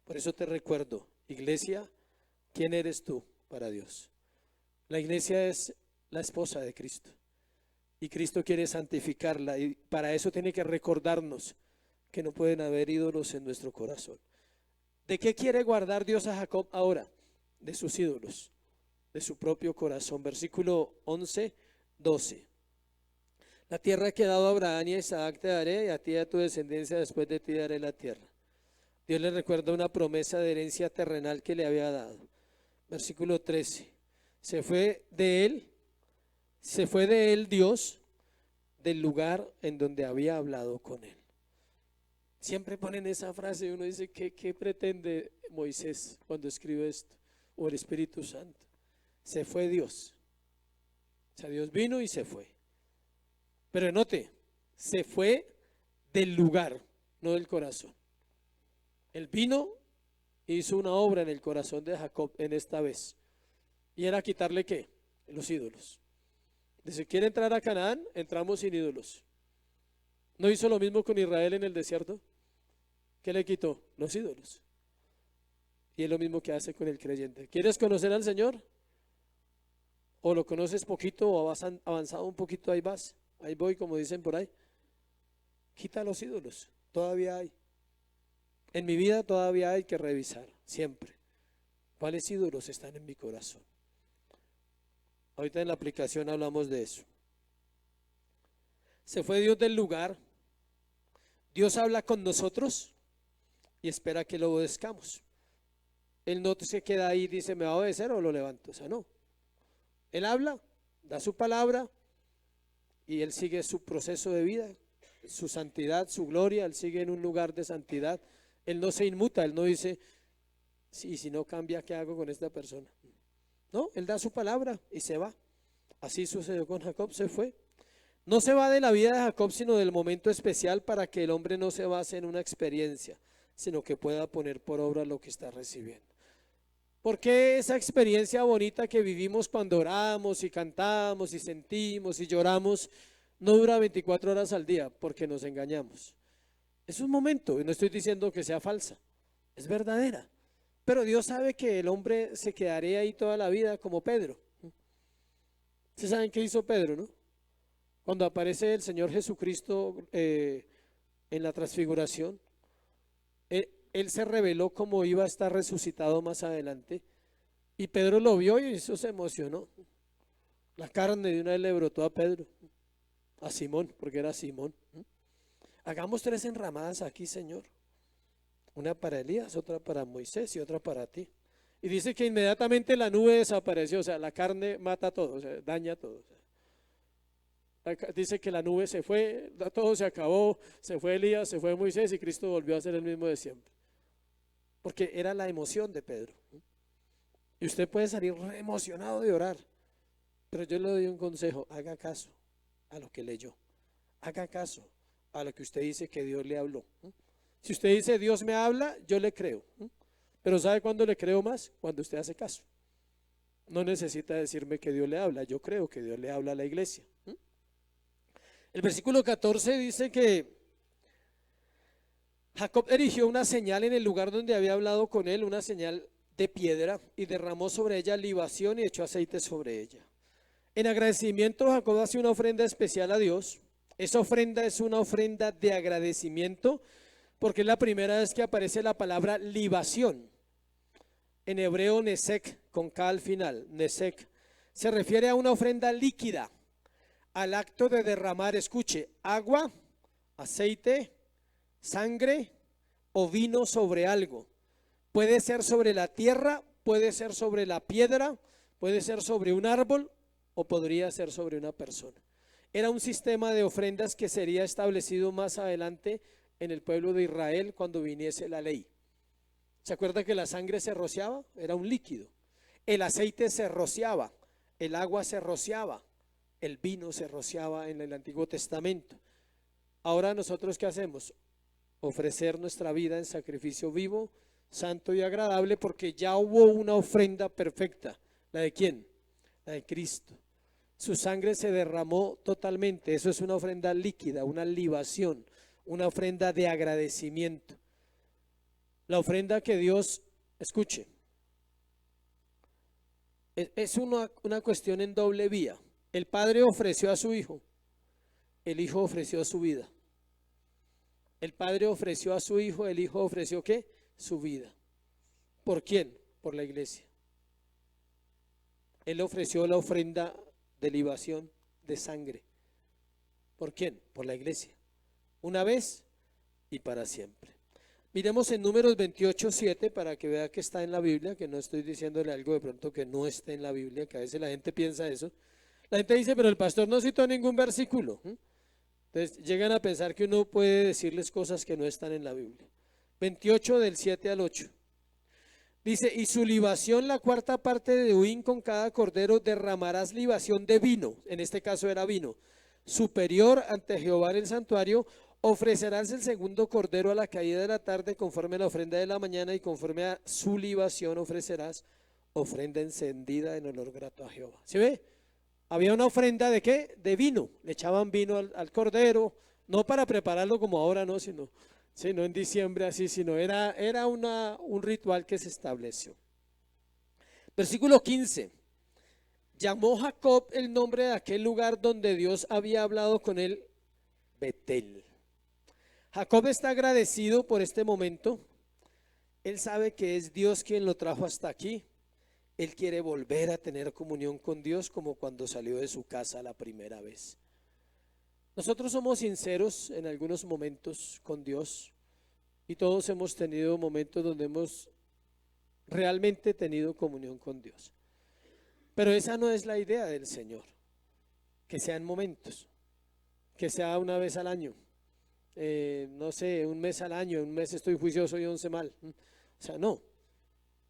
Por eso te recuerdo, iglesia, quién eres tú para Dios. La iglesia es la esposa de Cristo. Y Cristo quiere santificarla. Y para eso tiene que recordarnos que no pueden haber ídolos en nuestro corazón. ¿De qué quiere guardar Dios a Jacob ahora? De sus ídolos, de su propio corazón. Versículo 11, 12. La tierra que he dado a Abraham y a Isaac te daré, y a ti y a tu descendencia después de ti daré la tierra. Dios le recuerda una promesa de herencia terrenal que le había dado. Versículo 13. Se fue de él Dios del lugar en donde había hablado con él. Siempre ponen esa frase y uno dice, ¿qué pretende Moisés cuando escribe esto? O el Espíritu Santo. Se fue Dios. O sea, Dios vino y se fue. Pero note, se fue del lugar, no del corazón. Él vino e hizo una obra en el corazón de Jacob en esta vez. Y era quitarle ¿qué? Los ídolos. Dice, ¿quiere entrar a Canaán? Entramos sin ídolos. ¿No hizo lo mismo con Israel en el desierto? ¿Qué le quitó? Los ídolos. Y es lo mismo que hace con el creyente. ¿Quieres conocer al Señor? ¿O lo conoces poquito o has avanzado un poquito? Ahí vas, ahí voy, como dicen por ahí. Quita los ídolos, todavía hay. En mi vida todavía hay que revisar, siempre. ¿Cuáles ídolos están en mi corazón? Ahorita en la aplicación hablamos de eso. Se fue Dios del lugar. Dios habla con nosotros y espera que lo obedezcamos. Él no se queda ahí y dice, ¿me va a obedecer o lo levanto? O sea, no. Él habla, da su palabra y él sigue su proceso de vida, su santidad, su gloria. Él sigue en un lugar de santidad. Él no se inmuta, él no dice, sí, si no cambia, ¿qué hago con esta persona? No, él da su palabra y se va. Así sucedió con Jacob, se fue. No se va de la vida de Jacob, sino del momento especial para que el hombre no se base en una experiencia, sino que pueda poner por obra lo que está recibiendo. ¿Por qué esa experiencia bonita que vivimos cuando oramos y cantamos y sentimos y lloramos no dura 24 horas al día? Porque nos engañamos. Es un momento, y no estoy diciendo que sea falsa, es verdadera. Pero Dios sabe que el hombre se quedaría ahí toda la vida como Pedro. ¿Ustedes saben qué hizo Pedro, no? Cuando aparece el Señor Jesucristo en la transfiguración, él se reveló cómo iba a estar resucitado más adelante. Y Pedro lo vio y eso se emocionó. La carne de una vez le brotó a Pedro, a Simón, porque era Simón. Hagamos 3 enramadas aquí, Señor. Una para Elías, otra para Moisés y otra para ti. Y dice que inmediatamente la nube desapareció, o sea, la carne mata todo, o sea, daña todo. O sea, dice que la nube se fue, todo se acabó, se fue Elías, se fue Moisés y Cristo volvió a ser el mismo de siempre. Porque era la emoción de Pedro. Y usted puede salir re emocionado de orar, pero yo le doy un consejo, haga caso a lo que leyó, haga caso a lo que usted dice que Dios le habló. Si usted dice Dios me habla, yo le creo. Pero ¿sabe cuándo le creo más? Cuando usted hace caso. No necesita decirme que Dios le habla, yo creo que Dios le habla a la iglesia. El versículo 14 dice que Jacob erigió una señal en el lugar donde había hablado con él, una señal de piedra, y derramó sobre ella libación y echó aceite sobre ella. En agradecimiento, Jacob hace una ofrenda especial a Dios. Esa ofrenda es una ofrenda de agradecimiento, porque es la primera vez que aparece la palabra libación. en hebreo nesek, con K al final, nesek, se refiere a una ofrenda líquida, al acto de derramar, escuche, agua, aceite, sangre o vino sobre algo. Puede ser sobre la tierra, puede ser sobre la piedra, puede ser sobre un árbol o podría ser sobre una persona. Era un sistema de ofrendas que sería establecido más adelante en el pueblo de Israel cuando viniese la ley. ¿Se acuerda que la sangre se rociaba? Era un líquido. El aceite se rociaba, el agua se rociaba, el vino se rociaba en el Antiguo Testamento. Ahora nosotros ¿qué hacemos? Ofrecer nuestra vida en sacrificio vivo, santo y agradable, porque ya hubo una ofrenda perfecta. ¿La de quién? La de Cristo. Su sangre se derramó totalmente. Eso es una ofrenda líquida, una libación, una ofrenda de agradecimiento. La ofrenda que Dios, escuche, es una cuestión en doble vía. El Padre ofreció a su Hijo, el Hijo ofreció su vida. El Padre ofreció a su Hijo, el Hijo ofreció ¿qué? Su vida. ¿Por quién? Por la iglesia. Él ofreció la ofrenda de libación de sangre. ¿Por quién? Por la iglesia. Una vez y para siempre. Miremos en Números 28:7 para que vea que está en la Biblia, que no estoy diciéndole algo de pronto que no esté en la Biblia, que a veces la gente piensa eso. La gente dice, pero el pastor no citó ningún versículo. Entonces llegan a pensar que uno puede decirles cosas que no están en la Biblia. 28 del 7 al 8. Dice, y su libación, la cuarta parte de huín con cada cordero, derramarás libación de vino, en este caso era vino, superior ante Jehová en el santuario. Ofrecerás el segundo cordero a la caída de la tarde conforme a la ofrenda de la mañana, y conforme a su libación ofrecerás ofrenda encendida en olor grato a Jehová. ¿Sí ve? Había una ofrenda de ¿qué? De vino. Le echaban vino al cordero, no para prepararlo como ahora, no, sino en diciembre así, sino era un ritual que se estableció. Versículo 15. Llamó Jacob el nombre de aquel lugar donde Dios había hablado con él, Betel. Jacob está agradecido por este momento. Él sabe que es Dios quien lo trajo hasta aquí. Él quiere volver a tener comunión con Dios como cuando salió de su casa la primera vez. Nosotros somos sinceros en algunos momentos con Dios y todos hemos tenido momentos donde hemos realmente tenido comunión con Dios. Pero esa no es la idea del Señor, que sean momentos, que sea una vez al año, no sé, un mes al año, un mes estoy juicioso y 11 mal. O sea, no.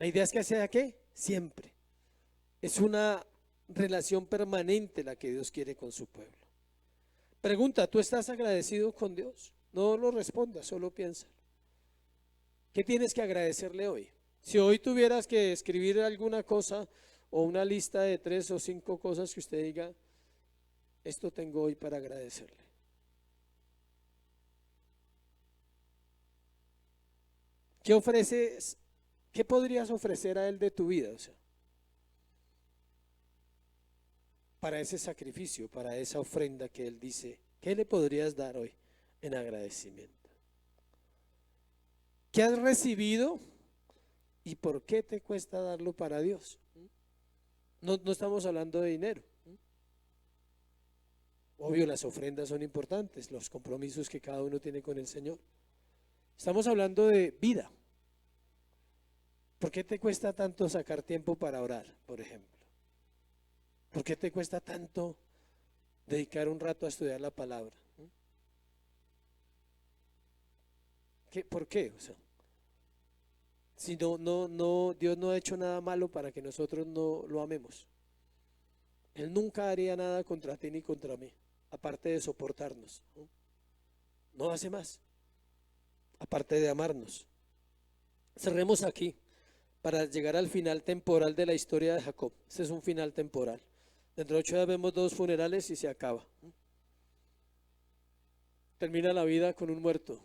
La idea es que sea ¿qué? Siempre. Es una relación permanente la que Dios quiere con su pueblo. Pregunta, ¿tú estás agradecido con Dios? No lo respondas, solo piensa. ¿Qué tienes que agradecerle hoy? Si hoy tuvieras que escribir alguna cosa o una lista de 3 o 5 cosas que usted diga, esto tengo hoy para agradecerle. ¿Qué ofreces? ¿Qué podrías ofrecer a Él de tu vida? O sea, para ese sacrificio, para esa ofrenda que Él dice, ¿qué le podrías dar hoy en agradecimiento? ¿Qué has recibido y por qué te cuesta darlo para Dios? No estamos hablando de dinero. Obvio, las ofrendas son importantes, los compromisos que cada uno tiene con el Señor. Estamos hablando de vida. ¿Por qué te cuesta tanto sacar tiempo para orar, por ejemplo? ¿Por qué te cuesta tanto dedicar un rato a estudiar la palabra? ¿Por qué? O sea, si Dios no ha hecho nada malo para que nosotros no lo amemos. Él nunca haría nada contra ti ni contra mí, aparte de soportarnos. No hace más, aparte de amarnos. Cerremos aquí para llegar al final temporal de la historia de Jacob. Este es un final temporal. Dentro de 8 días vemos 2 funerales y se acaba. Termina la vida con un muerto.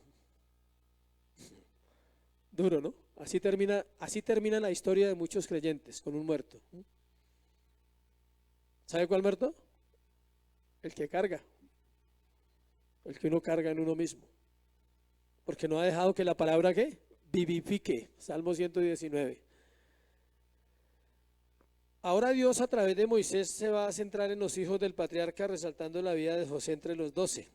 Duro, ¿no? Así termina la historia de muchos creyentes, con un muerto. ¿Sabe cuál muerto? El que carga. El que uno carga en uno mismo. Porque no ha dejado que la palabra ¿qué? Vivifique. Salmo 119. Ahora Dios a través de Moisés se va a centrar en los hijos del patriarca, resaltando la vida de José entre los 12.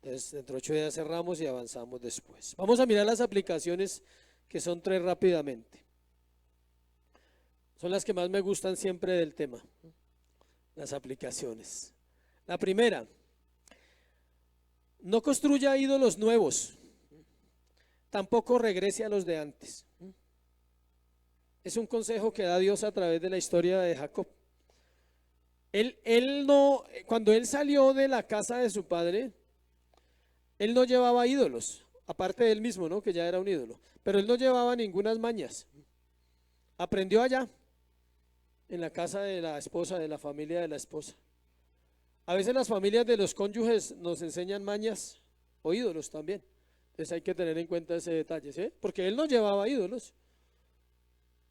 Entonces, dentro de 8 días cerramos y avanzamos después. Vamos a mirar las aplicaciones, que son 3 rápidamente. Son las que más me gustan siempre del tema, las aplicaciones. La primera, no construya ídolos nuevos, tampoco regrese a los de antes. Es un consejo que da Dios a través de la historia de Jacob. Él no, cuando él salió de la casa de su padre, él no llevaba ídolos, aparte de él mismo, ¿no? Que ya era un ídolo, pero él no llevaba ningunas mañas. Aprendió allá, en la casa de la esposa, de la familia de la esposa. A veces las familias de los cónyuges nos enseñan mañas o ídolos también. Entonces hay que tener en cuenta ese detalle, ¿sí? Porque él no llevaba ídolos.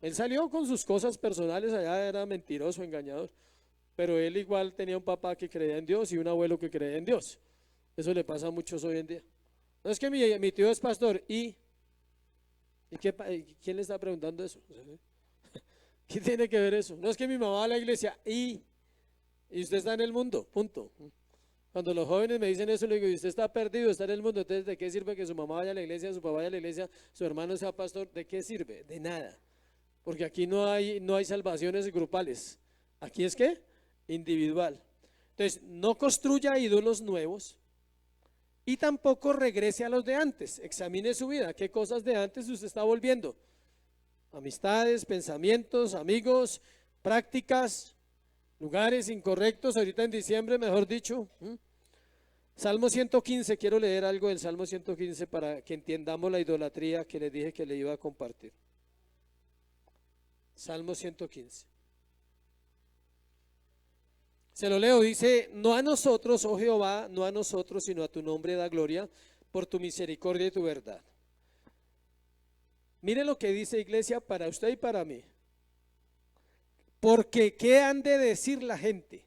Él salió con sus cosas personales allá, era mentiroso, engañador. Pero él igual tenía un papá que creía en Dios y un abuelo que creía en Dios. Eso le pasa a muchos hoy en día. No es que mi tío es pastor ¿quién le está preguntando eso? ¿Qué tiene que ver eso? No es que mi mamá va a la iglesia y usted está en el mundo, punto. Cuando los jóvenes me dicen eso, le digo, y usted está perdido, está en el mundo, entonces ¿de qué sirve que su mamá vaya a la iglesia, su papá vaya a la iglesia, su hermano sea pastor? ¿De qué sirve? De nada. Porque aquí no hay salvaciones grupales. Aquí es ¿qué? Individual. Entonces, no construya ídolos nuevos y tampoco regrese a los de antes. Examine su vida. ¿Qué cosas de antes usted está volviendo? Amistades, pensamientos, amigos, prácticas, lugares incorrectos. Ahorita en diciembre, mejor dicho. Salmo 115, quiero leer algo del Salmo 115 para que entendamos la idolatría que les dije que le iba a compartir. Salmo 115. Se lo leo, dice, no a nosotros, oh Jehová, no a nosotros, sino a tu nombre da gloria por tu misericordia y tu verdad. Mire lo que dice, iglesia, para usted y para mí. Porque ¿qué han de decir la gente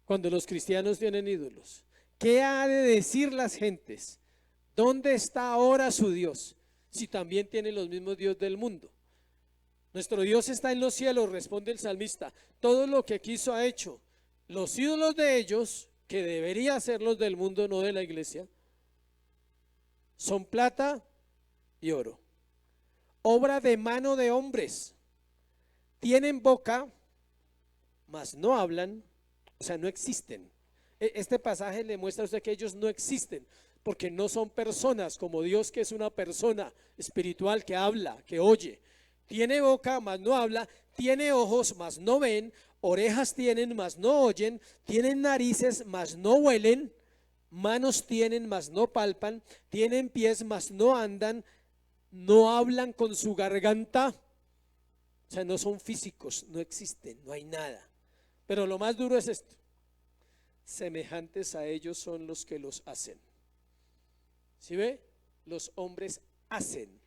cuando los cristianos tienen ídolos? ¿Qué ha de decir las gentes? ¿Dónde está ahora su Dios? Si también tienen los mismos dioses del mundo. Nuestro Dios está en los cielos, responde el salmista. Todo lo que quiso ha hecho. Los ídolos de ellos, que debería ser los del mundo, no de la iglesia, son plata y oro. Obra de mano de hombres. Tienen boca, mas no hablan, o sea, no existen. Este pasaje le muestra a usted que ellos no existen, porque no son personas como Dios, que es una persona espiritual que habla, que oye. Tiene boca, mas no habla, tiene ojos, mas no ven, orejas tienen, mas no oyen, tienen narices, mas no huelen, manos tienen, mas no palpan, tienen pies, mas no andan, no hablan con su garganta. O sea, no son físicos, no existen, no hay nada. Pero lo más duro es esto: semejantes a ellos son los que los hacen. ¿Sí ve? Los hombres hacen.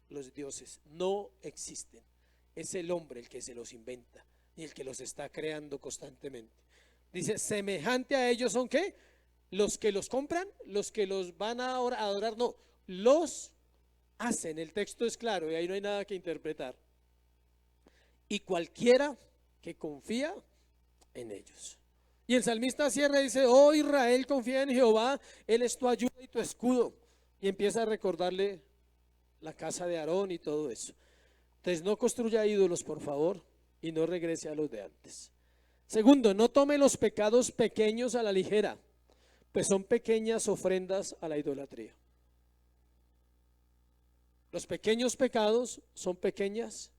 Los dioses no existen. Es el hombre el que se los inventa y el que los está creando constantemente. Dice, semejante a ellos son ¿qué? Los que los compran, los que los van a adorar, no, los hacen. El texto es claro y ahí no hay nada que interpretar. Y cualquiera que confía en ellos. Y el salmista cierra y dice, oh Israel, confía en Jehová, Él es tu ayuda y tu escudo. Y empieza a recordarle la casa de Aarón y todo eso. Entonces no construya ídolos, por favor, y no regrese a los de antes. Segundo, no tome los pecados pequeños a la ligera, pues son pequeñas ofrendas a la idolatría. Los pequeños pecados son pequeñas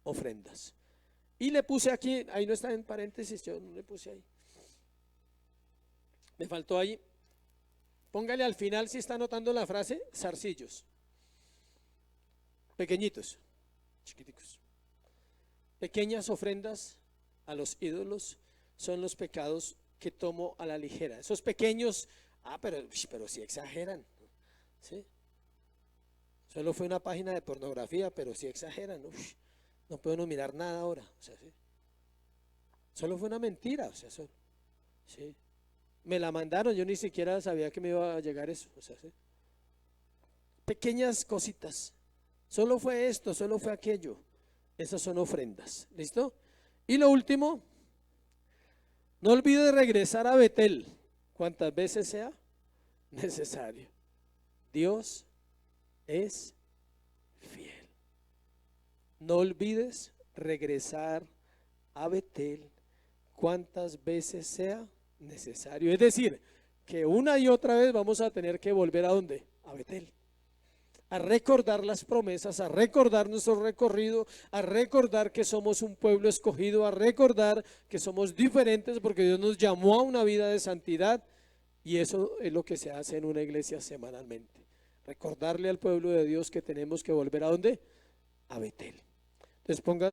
ofrendas. Y le puse aquí, ahí no está en paréntesis, yo no le puse ahí. Me faltó ahí. Póngale al final, si está anotando la frase, zarcillos. Pequeñitos, chiquiticos. Pequeñas ofrendas a los ídolos son los pecados que tomo a la ligera. Esos pequeños, pero sí exageran, ¿sí? Solo fue una página de pornografía, pero sí exageran. No puedo no mirar nada ahora, o sea, ¿sí? Solo fue una mentira, o sea, ¿sí? Me la mandaron, yo ni siquiera sabía que me iba a llegar eso, o sea, ¿sí? Pequeñas cositas. Solo fue esto, solo fue aquello. Esas son ofrendas, ¿listo? Y lo último, no olvide regresar a Betel cuantas veces sea necesario. Dios es fiel. No olvides regresar a Betel cuantas veces sea necesario. Es decir, que una y otra vez vamos a tener que volver a ¿dónde? A Betel. A recordar las promesas, a recordar nuestro recorrido, a recordar que somos un pueblo escogido, a recordar que somos diferentes porque Dios nos llamó a una vida de santidad, y eso es lo que se hace en una iglesia semanalmente. Recordarle al pueblo de Dios que tenemos que volver a ¿dónde? A Betel. Entonces ponga